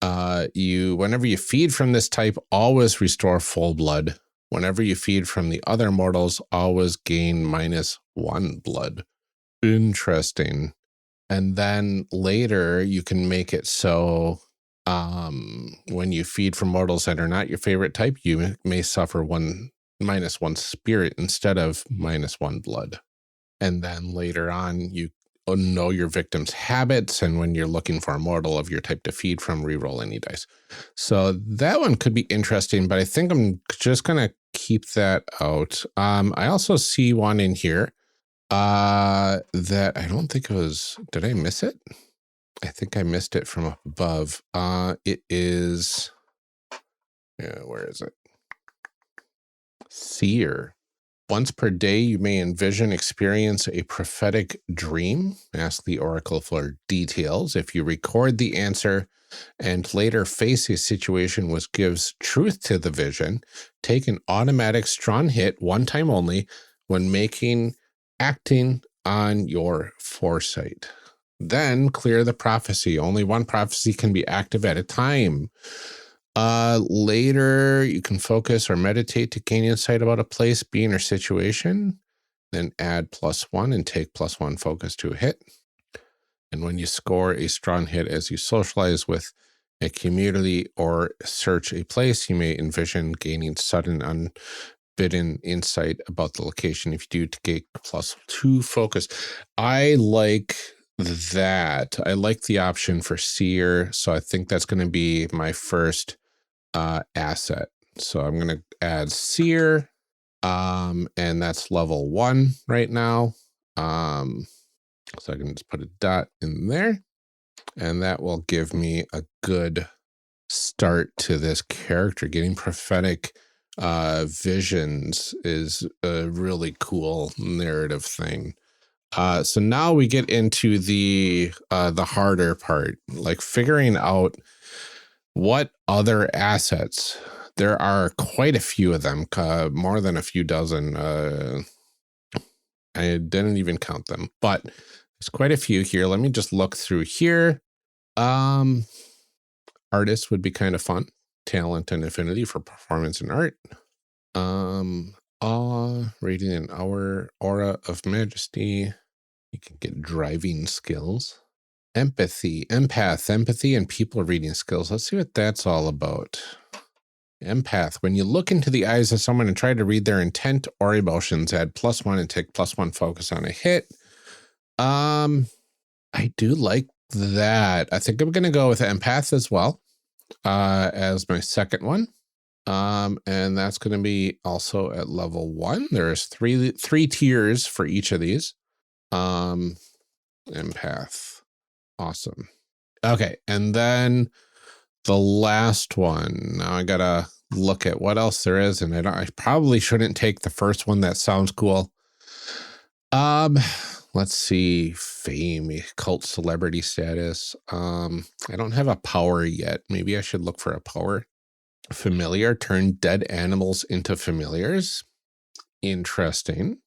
Whenever you feed from this type, always restore full blood. Whenever you feed from the other mortals, always gain -1 blood. Interesting. And then later you can make it so when you feed from mortals that are not your favorite type, you may suffer -1 spirit instead of -1 blood. And then later on, you know your victim's habits, and when you're looking for a mortal of your type to feed from, reroll any dice. So that one could be interesting, but I think I'm just gonna keep that out. I also see one in here that I don't think it was, did I miss it? I think I missed it from up above. It is, where is it? Seer. Once per day, you may experience a prophetic dream. Ask the oracle for details. If you record the answer and later face a situation which gives truth to the vision, take an automatic strong hit 1 time only when acting on your foresight. Then clear the prophecy. Only 1 prophecy can be active at a time. Later, you can focus or meditate to gain insight about a place, being, or situation. Then add +1 and take +1 focus to a hit. And when you score a strong hit as you socialize with a community, or search a place, you may envision gaining sudden unbidden insight about the location. If you do, to get +2 focus. I like that. I like the option for seer, so I think that's going to be my first asset. So I'm going to add seer, and that's level 1 right now. So I can just put a dot in there, and that will give me a good start to this character. Getting prophetic visions is a really cool narrative thing. So now we get into the harder part, like figuring out what other assets. There are quite a few of them, more than a few dozen. I didn't even count them, but there's quite a few here. Let me just look through here. Artist would be kind of fun. Talent and affinity for performance and art. Awe, radiant hour, aura of majesty. You can get driving skills. Empathy, empath, empathy, and people reading skills. Let's see what that's all about. Empath, when you look into the eyes of someone and try to read their intent or emotions, add +1 and take +1 focus on a hit. I do like that. I think I'm going to go with empath as well as my second one. And that's going to be also at level 1. There's three tiers for each of these. Empath. Awesome. Okay. And then the last one. Now I got to look at what else there is. And I probably shouldn't take the first one. That sounds cool. Let's see. Fame, cult celebrity status. I don't have a power yet. Maybe I should look for a power. Familiar, turn dead animals into familiars. Interesting.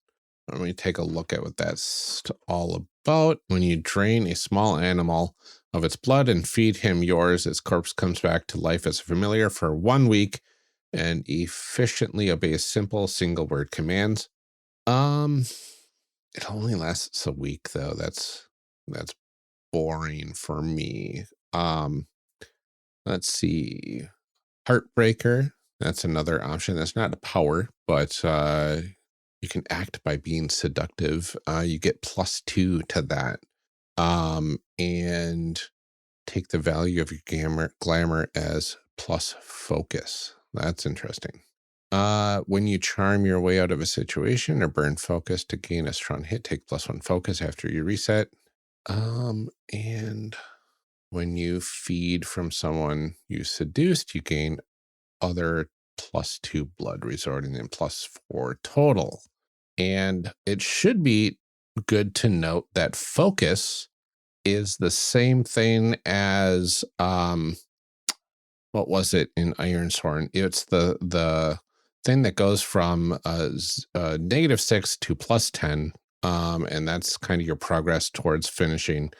Let me take a look at what that's all about. When you drain a small animal of its blood and feed him yours, its corpse comes back to life as a familiar for 1 week and efficiently obeys simple single word commands. It only lasts a week though. That's boring for me. Let's see. Heartbreaker. That's another option. That's not a power, but you can act by being seductive. You get +2 to that. And take the value of your glamour as +focus. That's interesting. When you charm your way out of a situation or burn focus to gain a strong hit, take +1 focus after you reset. And when you feed from someone you seduced, you gain other +2 blood, resorting in +4 total. And it should be good to note that focus is the same thing as what was it in Ironsworn? It's the thing that goes from -6 to +10, and that's kind of your progress towards finishing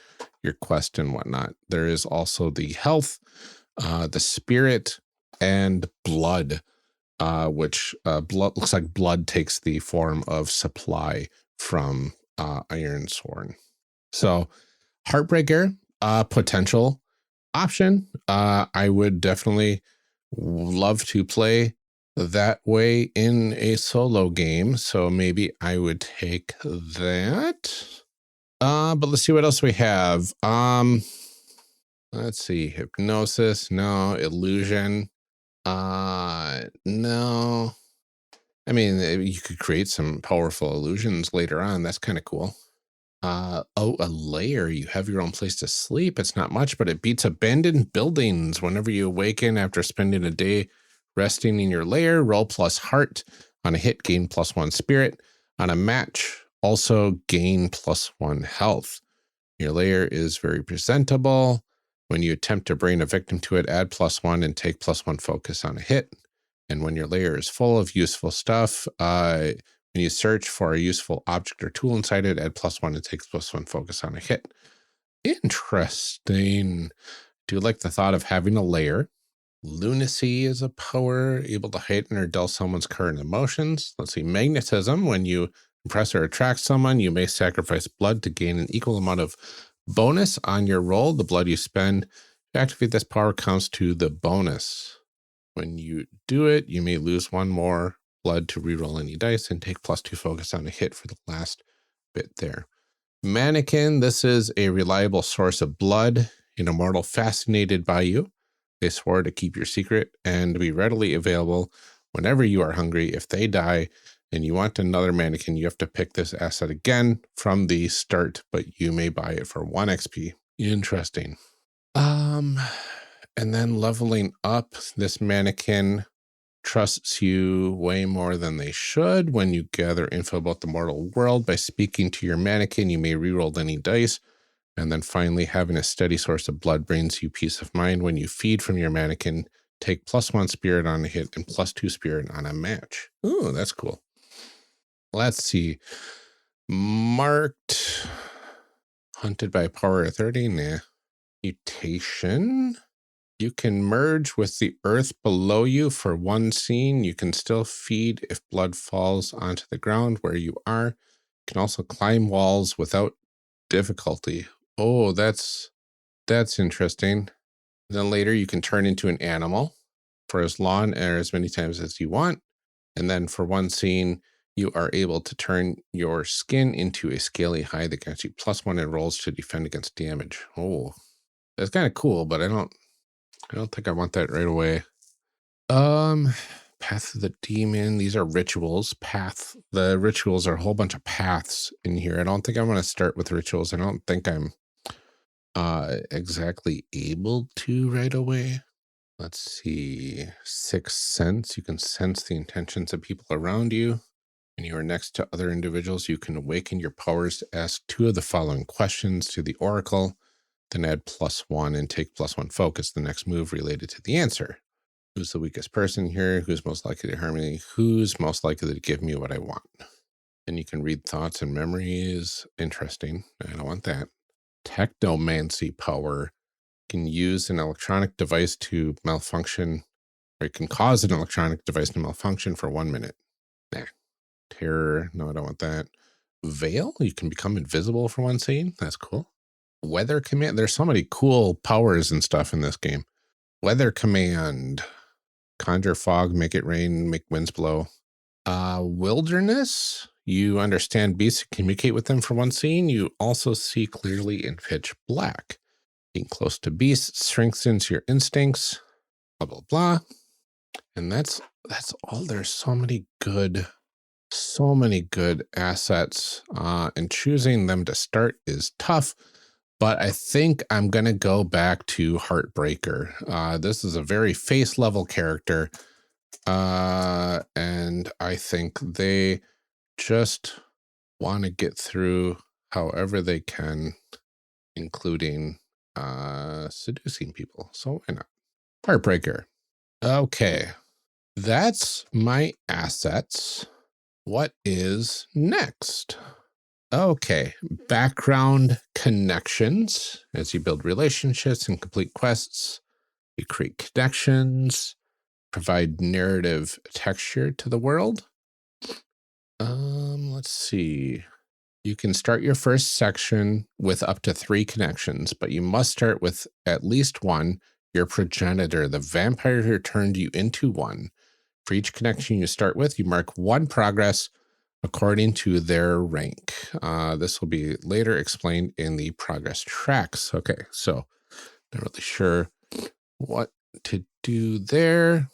your quest and whatnot. There is also the health, the spirit, and blood, which blood looks like blood takes the form of supply from Ironsworn. So Heartbreaker, potential option. I would definitely love to play that way in a solo game. So maybe I would take that. But let's see what else we have. Let's see. Hypnosis. No. Illusion. No. I mean, you could create some powerful illusions later on. That's kind of cool. Oh, a lair. You have your own place to sleep. It's not much, but it beats abandoned buildings. Whenever you awaken after spending a day resting in your lair, roll +heart. On a hit, gain +1 spirit. On a match, also gain +1 health. Your lair is very presentable. When you attempt to bring a victim to it, add +1 and take +1 focus on a hit. And when your lair is full of useful stuff, when you search for a useful object or tool inside it, add +1 and take +1 focus on a hit. Interesting. Do like the thought of having a lair. Lunacy is a power, able to heighten or dull someone's current emotions. Let's see. Magnetism. When you impress or attract someone, you may sacrifice blood to gain an equal amount of bonus on your roll. The blood you spend To activate this power counts to the bonus. When you do it, you may lose one more blood to reroll any dice and take +2 focus on a hit for the last bit there. Mannequin, this is a reliable source of blood. An immortal fascinated by you. They swore to keep your secret and be readily available whenever you are hungry. If they die and you want another mannequin, you have to pick this asset again from the start, but you may buy it for 1 XP. Interesting. And then leveling up, this mannequin trusts you way more than they should. When you gather info about the mortal world by speaking to your mannequin, you may reroll any dice. And then finally, having a steady source of blood brings you peace of mind. When you feed from your mannequin, take +1 spirit on a hit and +2 spirit on a match. Ooh, that's cool. Let's see. Marked. Hunted by power authority. Nah. Mutation. You can merge with the earth below you for 1 scene. You can still feed if blood falls onto the ground where you are. You can also climb walls without difficulty. Oh, that's interesting. Then later you can turn into an animal for as long or as many times as you want. And then for 1 scene, you are able to turn your skin into a scaly hide that grants you +1 in rolls to defend against damage. Oh, that's kind of cool, but I don't think I want that right away. Path of the Demon. These are rituals. The rituals are a whole bunch of paths in here. I don't think I want to start with rituals. I don't think I'm exactly able to right away. Let's see. Sixth Sense. You can sense the intentions of people around you. When you are next to other individuals, you can awaken your powers to ask 2 of the following questions to the Oracle. Then add +1 and take +1 focus, the next move related to the answer. Who's the weakest person here? Who's most likely to harm me? Who's most likely to give me what I want? And you can read thoughts and memories. Interesting. I don't want that. Technomancy power. Can use an electronic device to malfunction, or it can cause an electronic device to malfunction for 1 minute. Nah. Terror. No, I don't want that. Veil. You can become invisible for 1 scene. That's cool. Weather command. There's so many cool powers and stuff in this game. Weather command. Conjure fog, make it rain, make winds blow. Wilderness. You understand beasts, communicate with them for 1 scene. You also see clearly in pitch black. Being close to beasts strengthens your instincts. Blah blah blah. And that's all. There's so many good assets. And choosing them to start is tough. But I think I'm going to go back to Heartbreaker. This is a very face level character. And I think they just want to get through however they can, including seducing people. So why not? Heartbreaker. Okay. That's my assets. What is next? Okay, background connections. As you build relationships and complete quests, you create connections, provide narrative texture to the world. Let's see. You can start your first section with up to 3 connections, but you must start with at least 1, your progenitor, the vampire who turned you into one. For each connection you start with, you mark 1 progress according to their rank. This will be later explained in the progress tracks. Okay, so not really sure what to do there.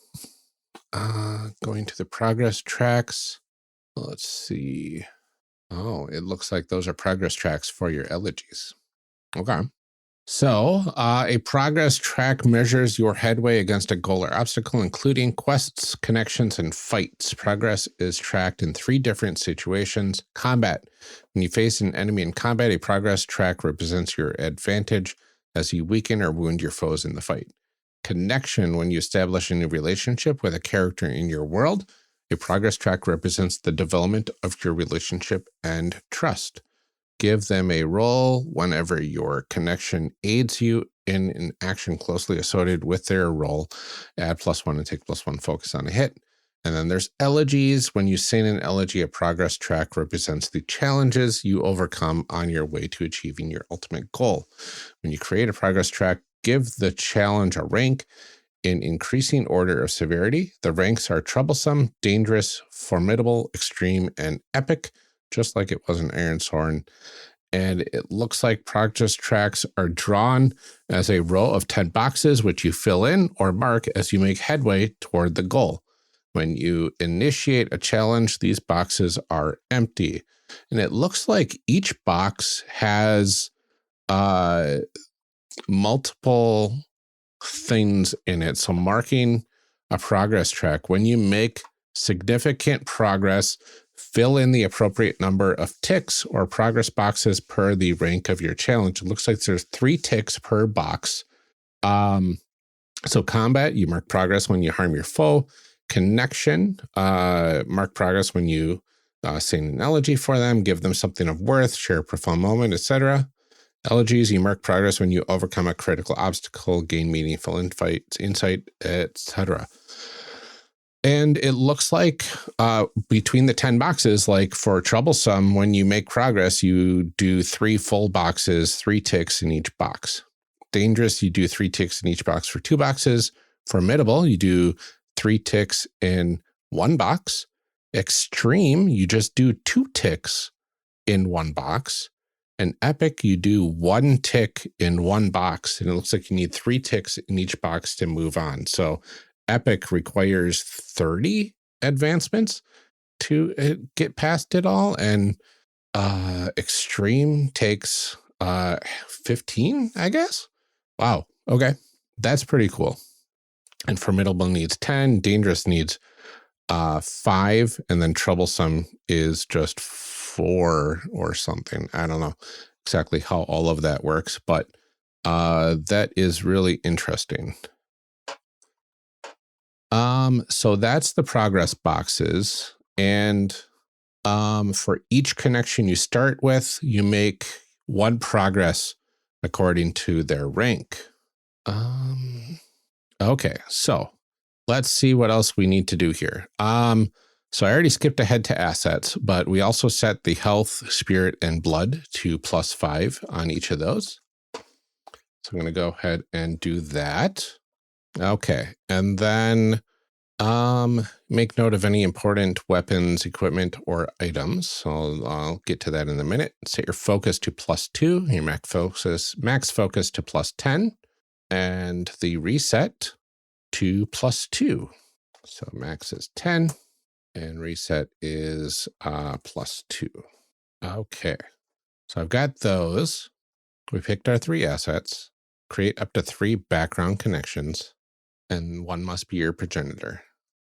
Going to the progress tracks. Let's see. Oh, it looks like those are progress tracks for your elegies. Okay. So a progress track measures your headway against a goal or obstacle, including quests, connections, and fights. Progress is tracked in 3 different situations. Combat. When you face an enemy in combat, a progress track represents your advantage as you weaken or wound your foes in the fight. Connection. When you establish a new relationship with a character in your world, a progress track represents the development of your relationship and trust. Give them a roll whenever your connection aids you in an action closely associated with their role. Add +1 and take +1 focus on a hit. And then there's elegies. When you sing an elegy, a progress track represents the challenges you overcome on your way to achieving your ultimate goal. When you create a progress track, give the challenge a rank in increasing order of severity. The ranks are troublesome, dangerous, formidable, extreme, and epic, just like it was in Ironsworn. And it looks like progress tracks are drawn as a row of 10 boxes, which you fill in or mark as you make headway toward the goal. When you initiate a challenge, these boxes are empty. And it looks like each box has multiple things in it. So marking a progress track. When you make significant progress, fill in the appropriate number of ticks or progress boxes per the rank of your challenge. It looks like there's 3 ticks per box. So combat, you mark progress when you harm your foe. Connection, mark progress when you sing an elegy for them, give them something of worth, share a profound moment, etc. Elegies, you mark progress when you overcome a critical obstacle, gain meaningful insight, etc. And it looks like between the 10 boxes, like for troublesome, when you make progress, you do 3 full boxes, 3 ticks in each box. Dangerous, you do 3 ticks in each box for 2 boxes. Formidable, you do 3 ticks in 1 box. Extreme, you just do 2 ticks in 1 box. And epic, you do 1 tick in 1 box. And it looks like you need 3 ticks in each box to move on. So epic requires 30 advancements to get past it all. And extreme takes 15, I guess. Wow. Okay. That's pretty cool. And formidable needs 10. Dangerous needs 5. And then troublesome is just 4 or something. I don't know exactly how all of that works, but that is really interesting. So that's the progress boxes. And for each connection you start with, you make 1 progress according to their rank. Okay, so let's see what else we need to do here. So I already skipped ahead to assets, but we also set the health, spirit, and blood to +5 on each of those. So I'm going to go ahead and do that. Okay, and then make note of any important weapons, equipment, or items. So I'll get to that in a minute. Set your focus to +2, your max focus to +10, and the reset to +2. So max is 10 and reset is +2. Okay, so I've got those. We picked our 3 assets. Create up to 3 background connections, and 1 must be your progenitor.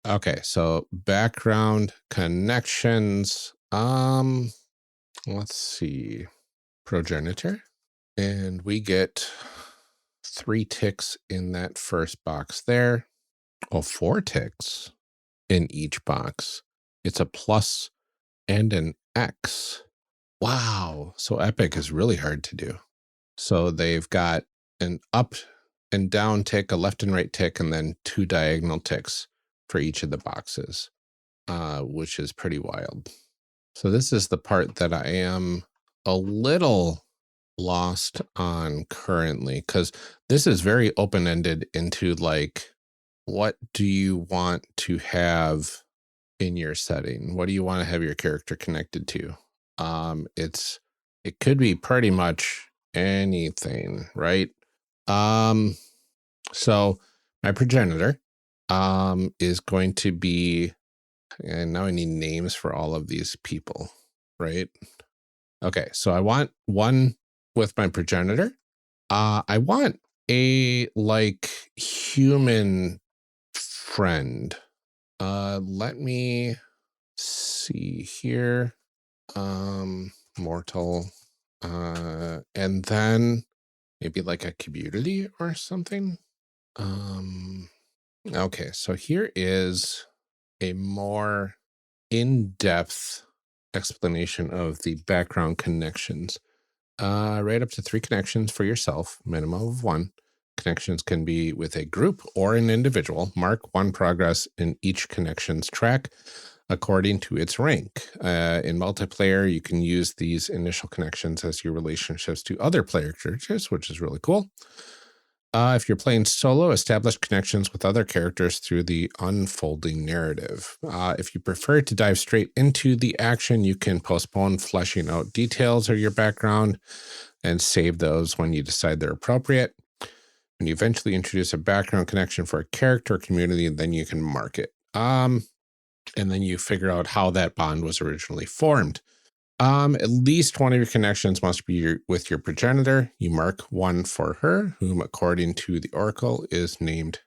Okay, so background connections. Let's see. Progenitor. And we get 3 ticks in that first box there. Oh, 4 ticks in each box. It's a plus and an X. Wow. So epic is really hard to do. So they've got an up and down tick, a left and right tick, and then 2 diagonal ticks for each of the boxes, which is pretty wild. So this is the part that I am a little lost on currently, because this is very open-ended into like, what do you want to have in your setting? What do you want to have your character connected to? It could be pretty much anything, right? So my progenitor is going to be, and now I need names for all of these people, right? Okay, so I want 1 with my progenitor. I want a like human friend. Let me see here. Mortal, and then maybe like a community or something. Okay, so here is a more in-depth explanation of the background connections. Right up to 3 connections for yourself, minimum of 1. Connections can be with a group or an individual. Mark 1 progress in each connection's track according to its rank. In multiplayer, you can use these initial connections as your relationships to other player characters, which is really cool. If you're playing solo, establish connections with other characters through the unfolding narrative. If you prefer to dive straight into the action, you can postpone fleshing out details of your background and save those when you decide they're appropriate. When you eventually introduce a background connection for a character or community, then you can mark it. And then you figure out how that bond was originally formed. At least one of your connections must be with your progenitor. You mark one for her, whom, according to the Oracle, is named.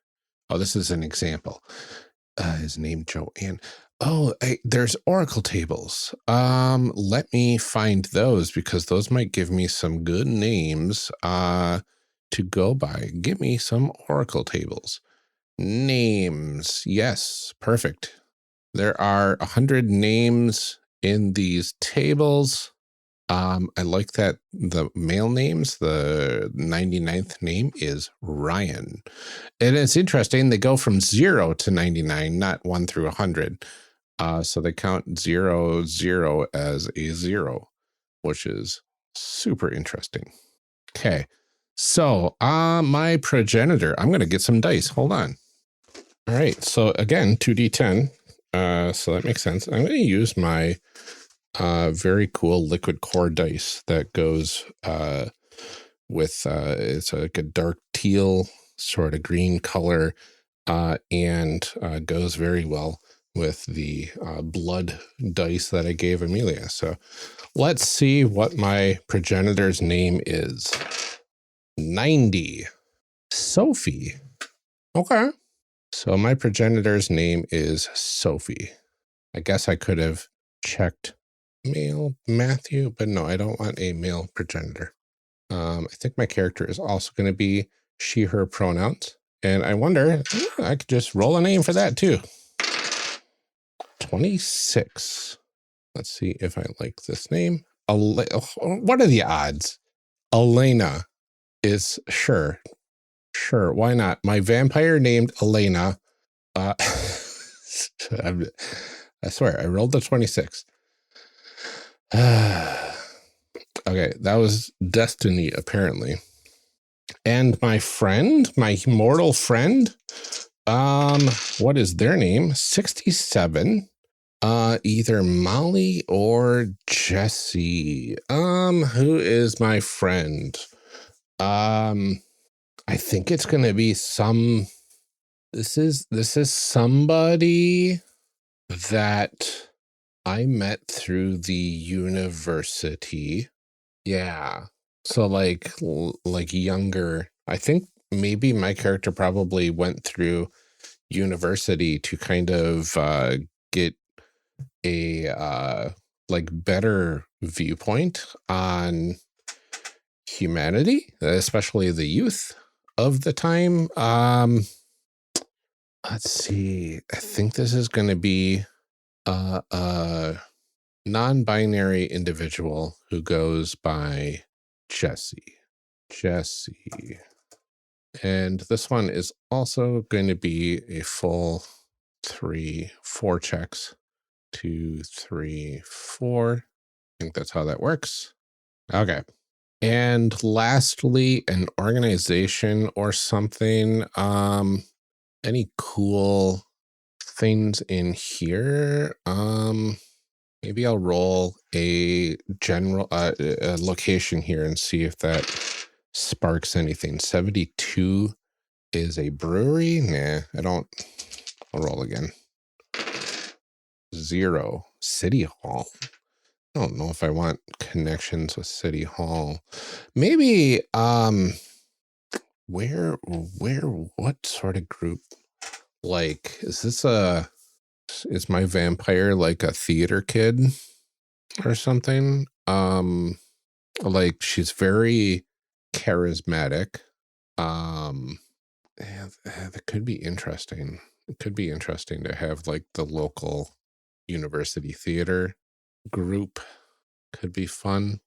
Oh, this is an example. Is named Joanne. Oh, there's Oracle tables. Let me find those because those might give me some good names to go by. Give me some Oracle tables. Names. Yes, perfect. There are 100 names in these tables. I like that the male names, the 99th name is Ryan. And it's interesting, they go from 0 to 99, not 1 through 100. So they count 0, 0 as a 0, which is super interesting. Okay, so my progenitor, I'm going to get some dice. Hold on. All right, so again, 2d10. So that makes sense. I'm going to use my very cool liquid core dice that goes with it's like a dark teal sort of green color and goes very well with the blood dice that I gave Amelia. So let's see what my progenitor's name is. 90. Sophie. Okay. So my progenitor's name is Sophie. I guess I could have checked male Matthew, but no, I don't want a male progenitor. I think my character is also going to be she, her pronouns. And I wonder, I could just roll a name for that too. 26. Let's see if I like this name. What are the odds? Elena is sure. Sure, why not? My vampire named Elena. I swear, I rolled the 26. Okay, that was destiny, apparently. And my friend, my mortal friend, what is their name? 67. Either Molly or Jesse. Who is my friend? I think it's gonna be this is somebody that I met through the university. Yeah. So like younger, I think maybe my character probably went through university to kind of get a like better viewpoint on humanity, especially the youth of the time. Let's see. I think this is going to be a non-binary individual who goes by Jesse. And this one is also going to be a full 4 checks. 2, 3, 4. I think that's how that works. Okay. And lastly, an organization or something. Any cool things in here? Maybe I'll roll a general a location here and see if that sparks anything. 72 is a brewery. Nah, I don't. I'll roll again. 0, City Hall. I don't know if I want connections with City Hall. Maybe what sort of group? Like, is my vampire like a theater kid or something? Like she's very charismatic. Yeah, that could be interesting. It could be interesting to have like the local university theater group. Could be fun,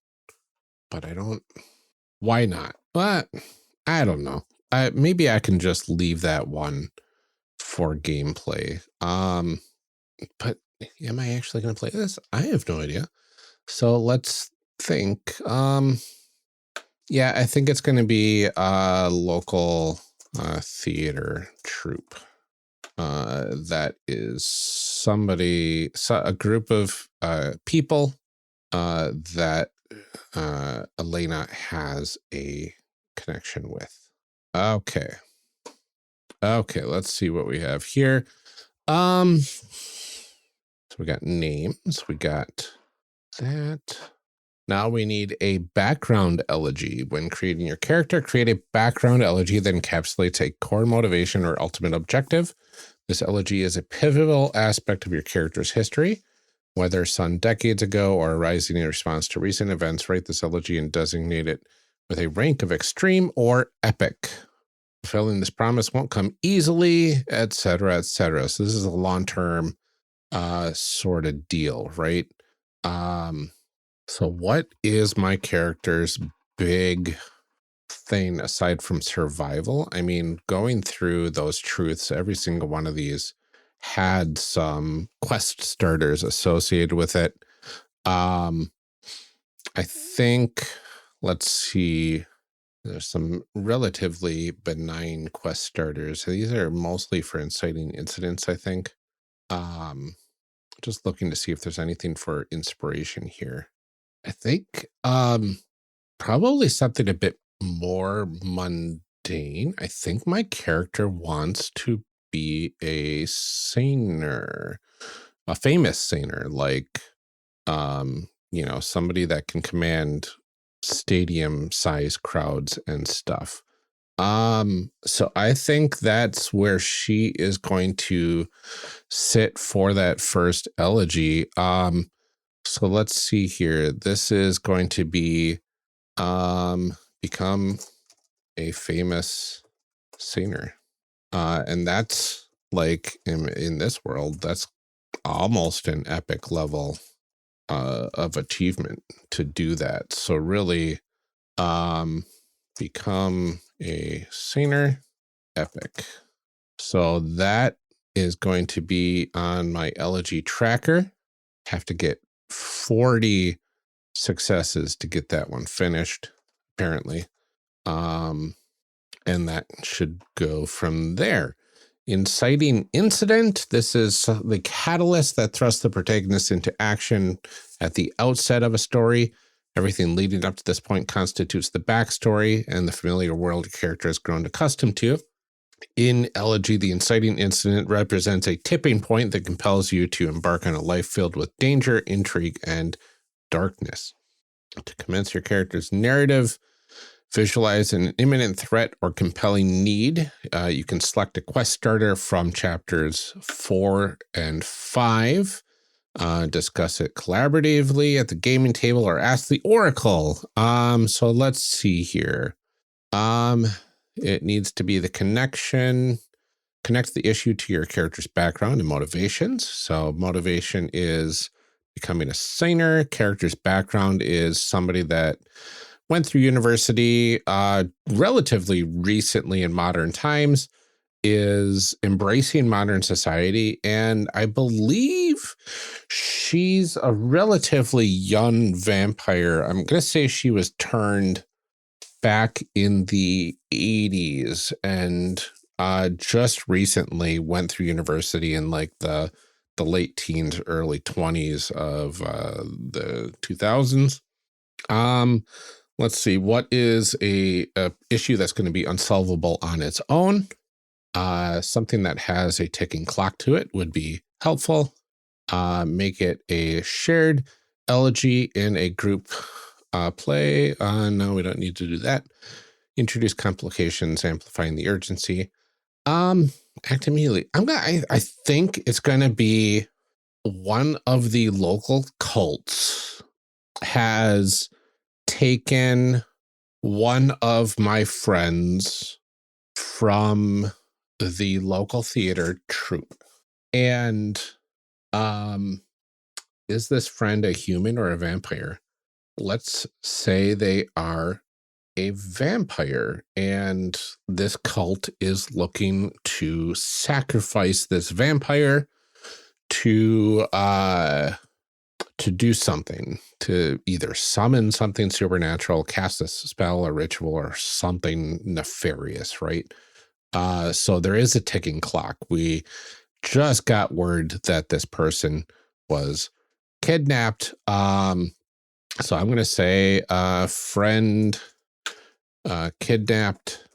but why not? But I don't know. Maybe I can just leave that one for gameplay. But am I actually going to play this? I have no idea. So let's think. Yeah, I think it's going to be a local theater troupe. That is a group of people that Elena has a connection with. Okay. Okay, let's see what we have here. So we got names, we got that. Now we need a background elegy. When creating your character, create a background elegy that encapsulates a core motivation or ultimate objective. This elegy is a pivotal aspect of your character's history. Whether sung decades ago or arising in response to recent events, write this elegy and designate it with a rank of extreme or epic. Fulfilling this promise won't come easily, etc., etc. So this is a long-term sort of deal, right? So what is my character's big thing aside from survival? I mean, going through those truths, every single one of these had some quest starters associated with it. I think, let's see, there's some relatively benign quest starters. These are mostly for inciting incidents, I think. Just looking to see if there's anything for inspiration here. I think probably something a bit more mundane. I think my character wants to be a singer, a famous singer, like somebody that can command stadium size crowds and stuff. So I think that's where she is going to sit for that first elegy. So let's see here. This is going to be become a famous singer. And that's like in this world, that's almost an epic level of achievement to do that. So really become a singer, epic. So that is going to be on my elegy tracker. Have to get 40 successes to get that one finished, apparently. And that should go from there. Inciting incident. This is the catalyst that thrusts the protagonist into action at the outset of a story. Everything leading up to this point constitutes the backstory and the familiar world your character has grown accustomed to. In Elegy, the inciting incident represents a tipping point that compels you to embark on a life filled with danger, intrigue, and darkness. To commence your character's narrative, visualize an imminent threat or compelling need. You can select a quest starter from chapters 4 and 5. Discuss it collaboratively at the gaming table or ask the Oracle. So let's see here. It needs to be the connection. Connect the issue to your character's background and motivations. So motivation is becoming a singer. Character's background is somebody that went through university relatively recently in modern times, is embracing modern society. And I believe she's a relatively young vampire. I'm going to say she was turned back in the 80s and just recently went through university in like the late teens, early 20s of the 2000s. Let's see, what is a issue that's going to be unsolvable on its own? Something that has a ticking clock to it would be helpful. Make it a shared elegy in a group play. No, we don't need to do that. Introduce complications, amplifying the urgency. Act immediately. I think it's gonna be one of the local cults has taken one of my friends from the local theater troupe. And is this friend a human or a vampire? Let's say they are a vampire, and this cult is looking to sacrifice this vampire to to do something, to either summon something supernatural, cast a spell, a ritual, or something nefarious, right? So there is a ticking clock. We just got word that this person was kidnapped. So I'm going to say friend kidnapped,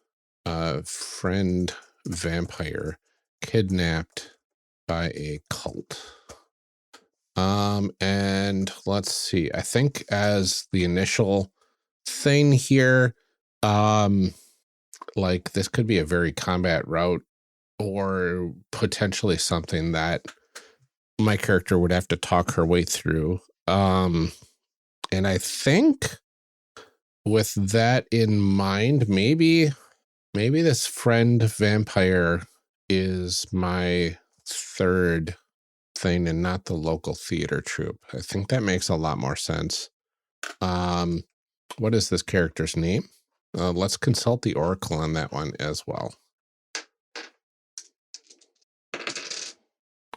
friend vampire kidnapped by a cult. And let's see, I think as the initial thing here, like this could be a very combat route or potentially something that my character would have to talk her way through. And I think with that in mind, maybe this friend vampire is my third thing and not the local theater troupe. I think that makes a lot more sense. What is this character's name? Let's consult the oracle on that one as well.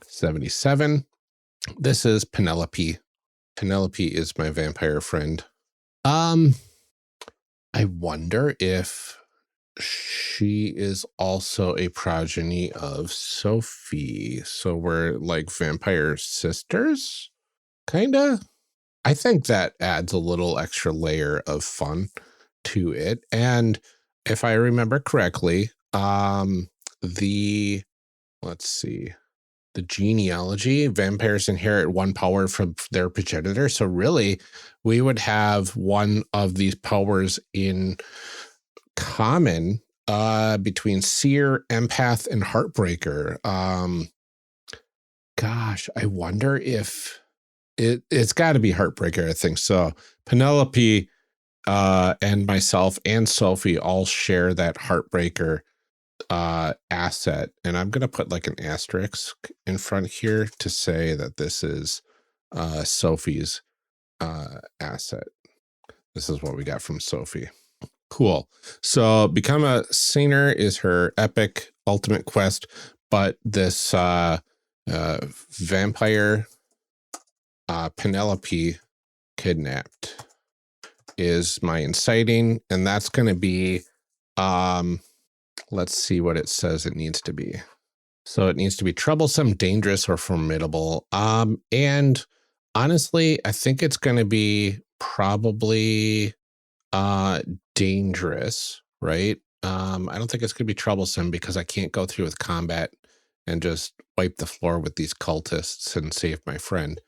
77. This is Penelope. Penelope is my vampire friend. I wonder if she is also a progeny of Sophie. So we're like vampire sisters, kinda. I think that adds a little extra layer of fun to it. And if I remember correctly, let's see, the genealogy, vampires inherit one power from their progenitor. So really, we would have one of these powers in common between Seer, Empath, and Heartbreaker. Gosh, I wonder if it's got to be Heartbreaker, I think. So Penelope and myself and Sophie all share that Heartbreaker asset, and I'm gonna put like an asterisk in front here to say that this is Sophie's asset. This is what we got from Sophie. Cool. So Become a Singer is her epic ultimate quest, but this vampire Penelope kidnapped is my inciting, and that's going to be let's see what it says it needs to be. So it needs to be troublesome, dangerous, or formidable. And honestly, I think it's going to be probably dangerous, right? I don't think it's going to be troublesome because I can't go through with combat and just wipe the floor with these cultists and save my friend.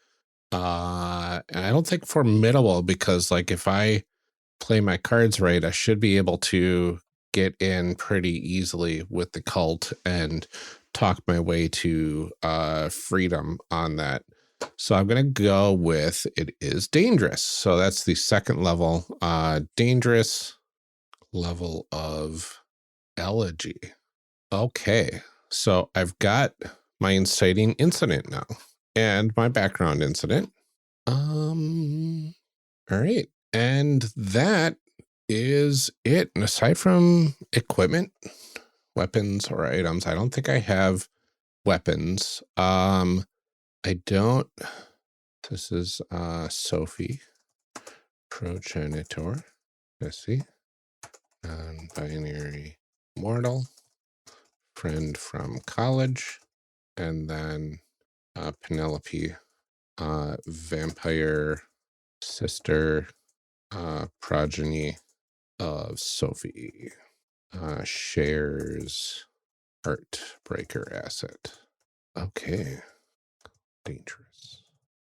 And I don't think formidable because, like, if I play my cards right, I should be able to get in pretty easily with the cult and talk my way to freedom on that. So I'm going to go with it is dangerous. So that's the second level, dangerous level of Elegy. Okay, so I've got my inciting incident now and my background incident. All right, and that is it. And aside from equipment, weapons, or items, I don't think I have weapons. I don't. This is Sophie, progenitor. Let's see. Non-binary mortal, friend from college, and then Penelope, vampire sister, progeny of Sophie, shares Heartbreaker asset. Okay. Dangerous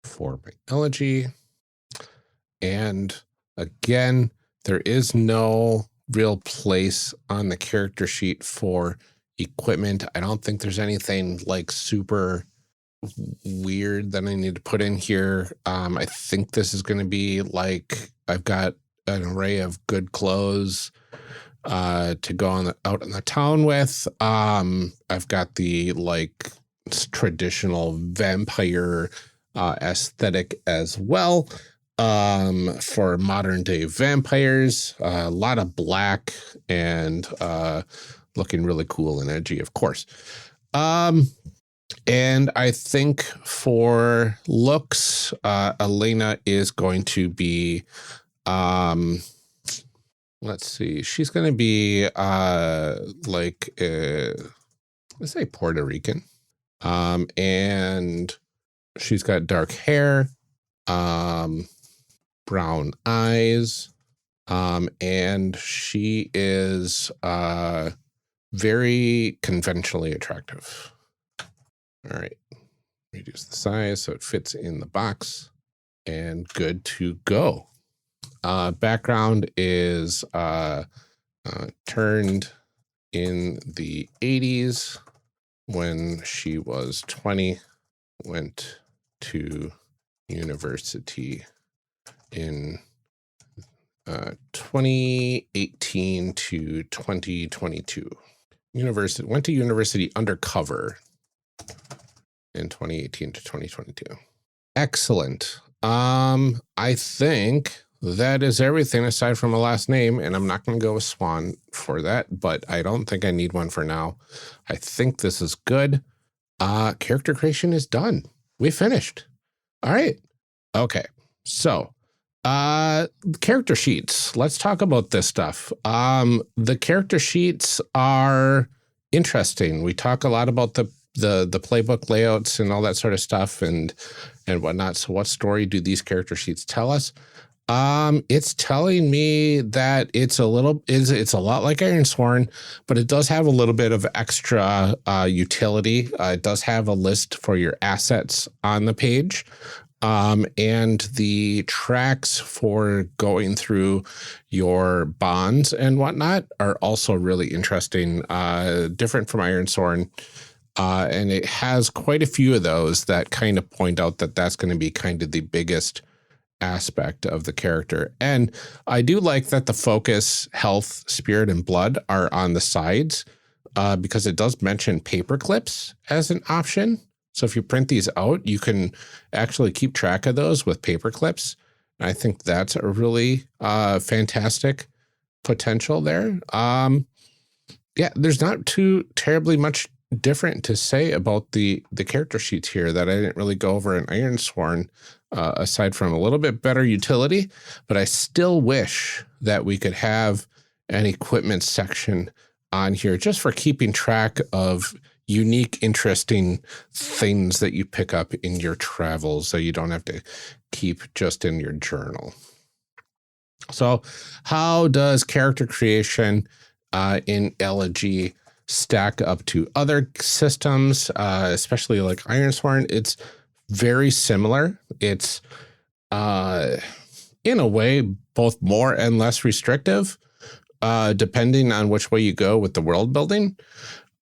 for my Elegy. And again, there is no real place on the character sheet for equipment. I don't think there's anything like super weird that I need to put in here. I think this is going to be like, I've got an array of good clothes to go out in the town with. I've got the like traditional vampire aesthetic as well for modern day vampires. A lot of black and looking really cool and edgy, of course. And I think for looks, Elena is going to be, let's see, she's going to be like, let's say Puerto Rican. And she's got dark hair, brown eyes, and she is very conventionally attractive. All right, reduce the size so it fits in the box, and good to go. Background is turned in the 80s when she was 20, went to university in 2018 to 2022. Went to university undercover in 2018 to 2022. Excellent. I think that is everything aside from a last name, and I'm not going to go with Swan for that, but I don't think I need one for now. I think this is good. Character creation is done. We finished. All right. Okay. So, character sheets. Let's talk about this stuff. The character sheets are interesting. We talk a lot about the playbook layouts and all that sort of stuff and whatnot. So what story do these character sheets tell us? It's telling me that it's a lot like Ironsworn, but it does have a little bit of extra utility. It does have a list for your assets on the page. And the tracks for going through your bonds and whatnot are also really interesting, different from Ironsworn. And it has quite a few of those that kind of point out that that's going to be kind of the biggest aspect of the character. And I do like that the focus, health, spirit, and blood are on the sides, because it does mention paper clips as an option. So if you print these out, you can actually keep track of those with paper clips. I think that's a really fantastic potential there. Yeah, there's not too terribly much different to say about the character sheets here that I didn't really go over in Ironsworn, aside from a little bit better utility. But I still wish that we could have an equipment section on here just for keeping track of unique, interesting things that you pick up in your travels, so you don't have to keep just in your journal. So how does character creation in Elegy stack up to other systems, especially like Ironsworn? It's very similar. It's in a way both more and less restrictive, depending on which way you go with the world building.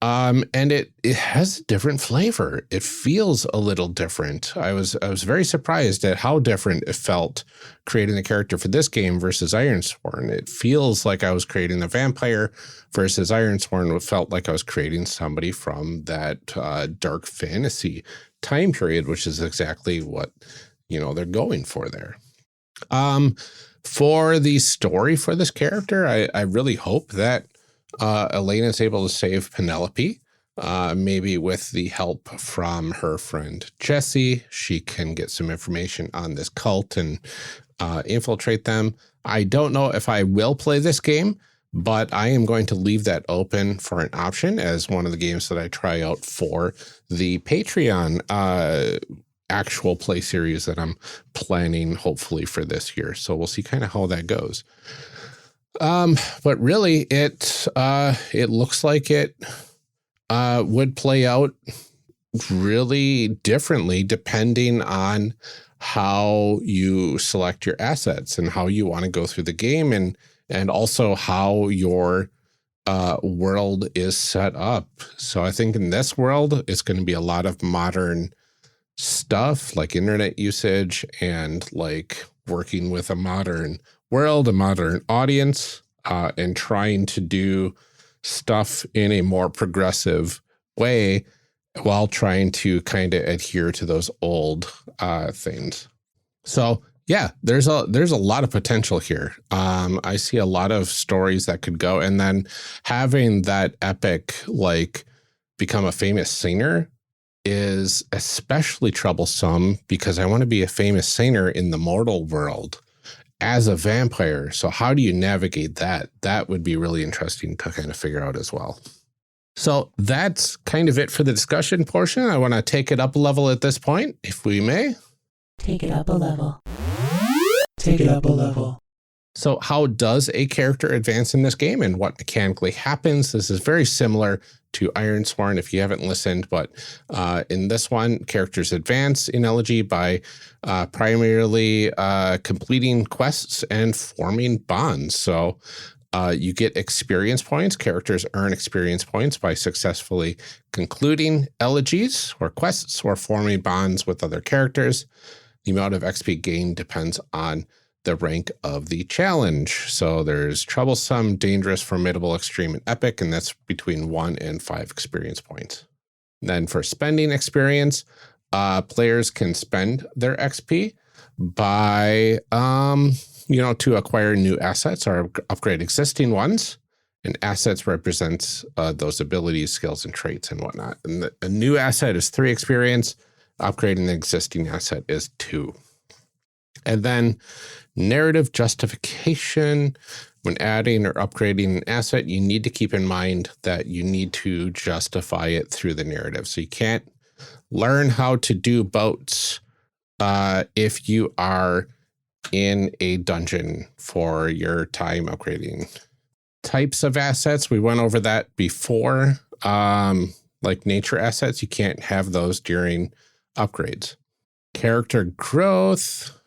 And it has a different flavor. It feels a little different. I was very surprised at how different it felt creating a character for this game versus Ironsworn. It feels like I was creating a vampire versus Ironsworn. It felt like I was creating somebody from that dark fantasy time period, which is exactly what, they're going for there. For the story for this character, I really hope that Elena is able to save Penelope, maybe with the help from her friend Jessie. She can get some information on this cult and infiltrate them. I don't know if I will play this game, but I am going to leave that open for an option as one of the games that I try out for the Patreon actual play series that I'm planning hopefully for this year. So we'll see kind of how that goes. But really it looks like it would play out really differently depending on how you select your assets and how you want to go through the game, and also how your world is set up. So I think in this world, it's going to be a lot of modern stuff like internet usage and like working with a modern world, a modern audience, and trying to do stuff in a more progressive way while trying to kind of adhere to those old things. So yeah, there's a lot of potential here. I see a lot of stories that could go, and then having that epic like become a famous singer is especially troublesome because I want to be a famous singer in the mortal world as a vampire. So how do you navigate that? That would be really interesting to kind of figure out as well. So that's kind of it for the discussion portion. I want to take it up a level at this point, if we may. Take it up a level. Take it up a level. So how does a character advance in this game and what mechanically happens? This is very similar to Ironsworn if you haven't listened, but in this one, characters advance in Elegy by primarily completing quests and forming bonds. So you get experience points. Characters earn experience points by successfully concluding elegies or quests or forming bonds with other characters. The amount of XP gained depends on the rank of the challenge. So there's troublesome, dangerous, formidable, extreme, and epic, and that's between 1 and 5 experience points. Then for spending experience, players can spend their XP by, to acquire new assets or upgrade existing ones. And assets represents those abilities, skills, and traits and whatnot. And a new asset is 3 experience. Upgrading the existing asset is 2. And then narrative justification. When adding or upgrading an asset, you need to keep in mind that you need to justify it through the narrative. So you can't learn how to do boats if you are in a dungeon for your time upgrading. Types of assets, we went over that before. Like nature assets, you can't have those during upgrades. Character growth.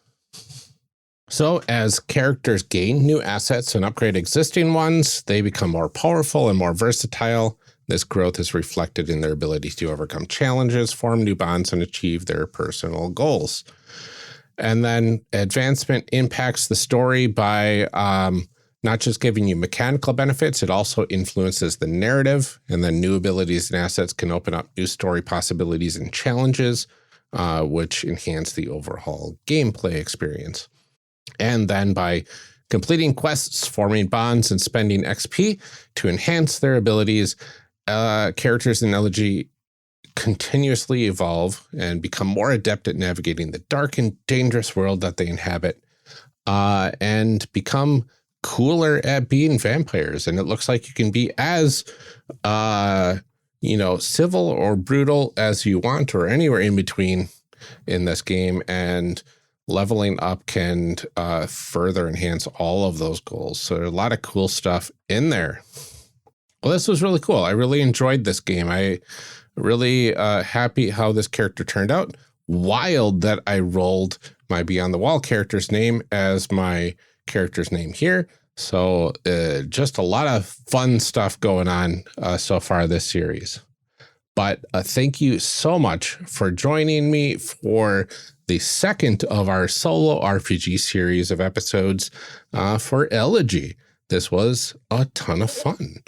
So as characters gain new assets and upgrade existing ones, they become more powerful and more versatile. This growth is reflected in their ability to overcome challenges, form new bonds, and achieve their personal goals. And then advancement impacts the story by not just giving you mechanical benefits, it also influences the narrative, and then new abilities and assets can open up new story possibilities and challenges, which enhance the overall gameplay experience. And then by completing quests, forming bonds, and spending XP to enhance their abilities, characters in Elegy continuously evolve and become more adept at navigating the dark and dangerous world that they inhabit, and become cooler at being vampires. And it looks like you can be as, civil or brutal as you want, or anywhere in between in this game. And leveling up can further enhance all of those goals. So there's a lot of cool stuff in there. Well, this was really cool. I really enjoyed this game. I really happy how this character turned out. Wild that I rolled my Beyond the Wall character's name as my character's name here. So just a lot of fun stuff going on so far this series. But thank you so much for joining me for the second of our solo RPG series of episodes for Elegy. This was a ton of fun.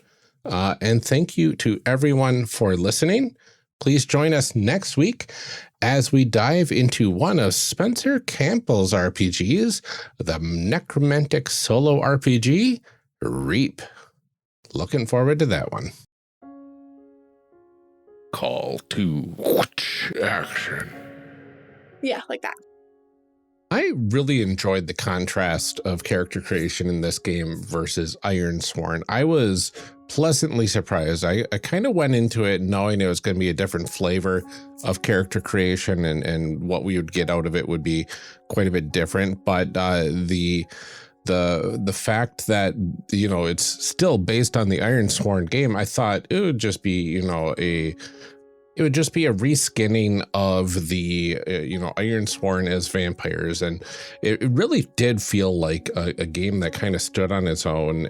And thank you to everyone for listening. Please join us next week as we dive into one of Spencer Campbell's RPGs, the necromantic solo RPG, Reap. Looking forward to that one. Call to action. Yeah, like that. I really enjoyed the contrast of character creation in this game versus Ironsworn. I was pleasantly surprised. I kind of went into it knowing it was going to be a different flavor of character creation, and what we would get out of it would be quite a bit different. But the fact that, it's still based on the Ironsworn game, I thought it would just be, it would just be a reskinning of the, Ironsworn as vampires. And it really did feel like a game that kind of stood on its own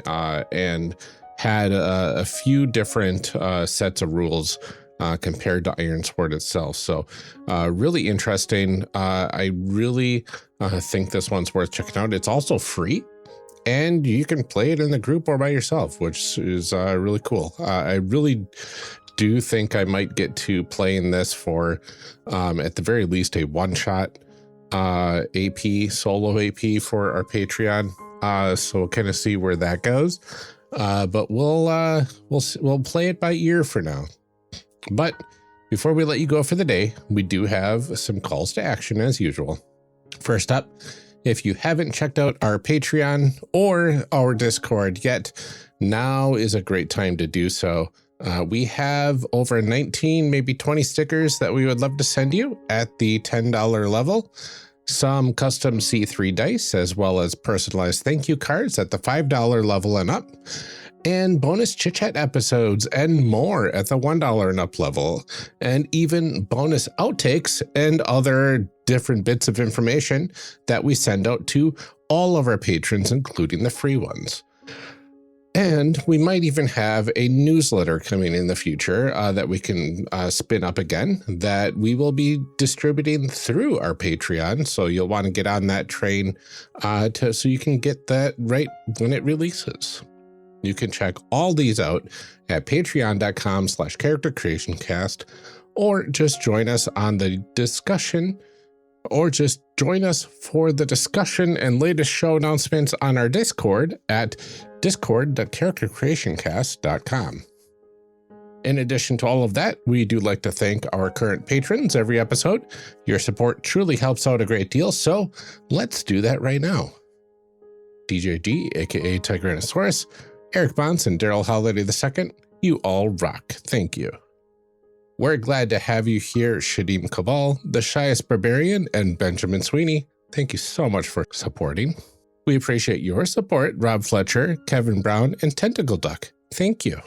and had a few different sets of rules compared to Ironsworn itself. So really interesting. I really think this one's worth checking out. It's also free, and you can play it in the group or by yourself, which is really cool. I really do think I might get to playing this for, at the very least, a one-shot AP, solo AP for our Patreon. So we'll kind of see where that goes. But we'll play it by ear for now. But Before we let you go for the day, we do have some calls to action as usual. First up, if you haven't checked out our Patreon or our Discord yet, now is a great time to do so. We have over 19, maybe 20 stickers that we would love to send you at the $10 level. Some custom C3 dice, as well as personalized thank you cards at the $5 level and up, and bonus chit-chat episodes and more at the $1 and up level, and even bonus outtakes and other different bits of information that we send out to all of our patrons, including the free ones. And we might even have a newsletter coming in the future that we can spin up again that we will be distributing through our Patreon. So you'll want to get on that train so you can get that right when it releases. You can check all these out at patreon.com/charactercreationcast, or just join us on the discussion, or just join us for the discussion and latest show announcements on our Discord at discord.charactercreationcast.com. In addition to all of that, we do like to thank our current patrons every episode. Your support truly helps out a great deal, so let's do that right now. DJ D, aka Tigranosaurus, Eric Bonds, and Daryl Holiday II, you all rock. Thank you. We're glad to have you here, Shadim Cabal, the Shyest Barbarian, and Benjamin Sweeney. Thank you so much for supporting. We appreciate your support, Rob Fletcher, Kevin Brown, and Tentacle Duck. Thank you.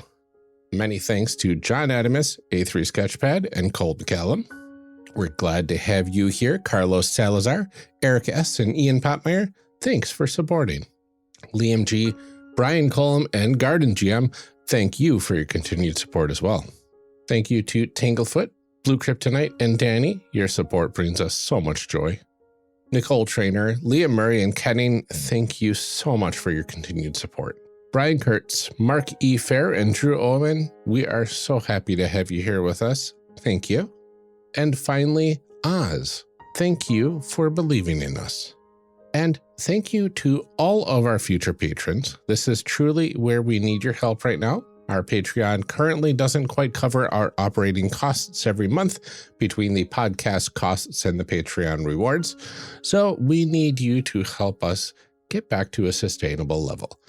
Many thanks to John Adamus, A3 Sketchpad, and Cole McCallum. We're glad to have you here, Carlos Salazar, Eric S., and Ian Popmeyer. Thanks for supporting. Liam G., Brian Cullum, and Garden GM, thank you for your continued support as well. Thank you to Tanglefoot, Blue Kryptonite, and Danny. Your support brings us so much joy. Nicole Trainer, Leah Murray, and Kenning, thank you so much for your continued support. Brian Kurtz, Mark E. Fair, and Drew Owen, we are so happy to have you here with us. Thank you. And finally, Oz, thank you for believing in us. And thank you to all of our future patrons. This is truly where we need your help right now. Our Patreon currently doesn't quite cover our operating costs every month between the podcast costs and the Patreon rewards. So we need you to help us get back to a sustainable level.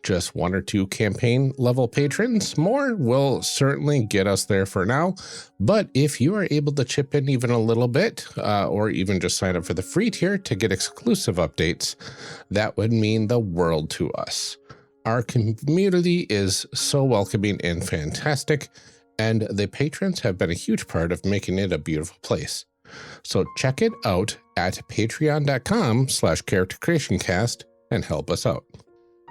Just 1 or 2 campaign level patrons more will certainly get us there for now. But if you are able to chip in even a little bit, or even just sign up for the free tier to get exclusive updates, that would mean the world to us. Our community is so welcoming and fantastic, and the patrons have been a huge part of making it a beautiful place. So check it out at patreon.com/charactercreationcast and help us out.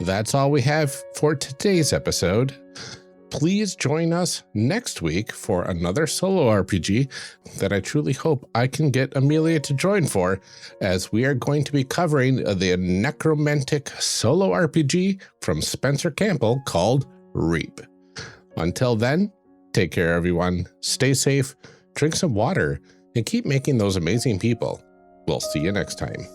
That's all we have for today's episode. Please join us next week for another solo RPG that I truly hope I can get Amelia to join for, as we are going to be covering the necromantic solo RPG from Spencer Campbell called Reap. Until then, take care everyone, stay safe, drink some water, and keep making those amazing people. We'll see you next time.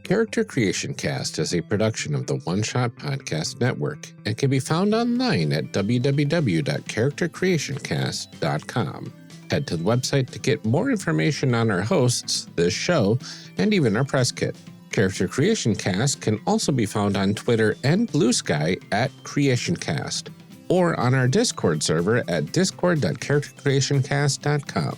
Character Creation Cast is a production of the One Shot Podcast Network and can be found online at www.charactercreationcast.com. Head to the website to get more information on our hosts, this show, and even our press kit. Character Creation Cast can also be found on Twitter and Bluesky at CreationCast, or on our Discord server at discord.charactercreationcast.com.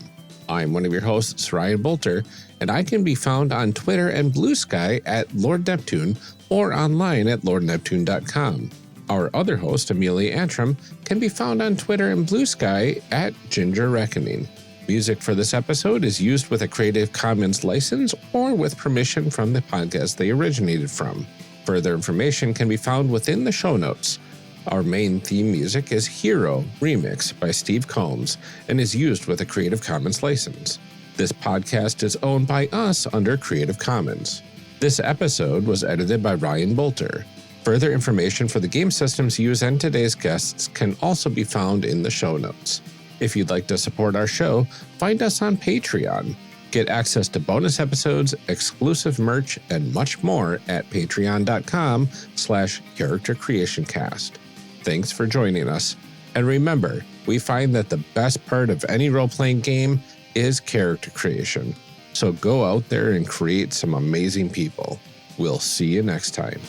I'm one of your hosts, Ryan Boelter, and I can be found on Twitter and Bluesky at Lord Neptune or online at lordneptune.com. Our other host, Amelia Antrim, can be found on Twitter and Bluesky at Ginger Reckoning. Music for this episode is used with a Creative Commons license or with permission from the podcast they originated from. Further information can be found within the show notes. Our main theme music is Hero Remix by Steve Combs and is used with a Creative Commons license. This podcast is owned by us under Creative Commons. This episode was edited by Ryan Boelter. Further information for the game systems used and today's guests can also be found in the show notes. If you'd like to support our show, find us on Patreon. Get access to bonus episodes, exclusive merch, and much more at patreon.com/charactercreationcast. Thanks for joining us. And remember, we find that the best part of any role-playing game is character creation. So go out there and create some amazing people. We'll see you next time.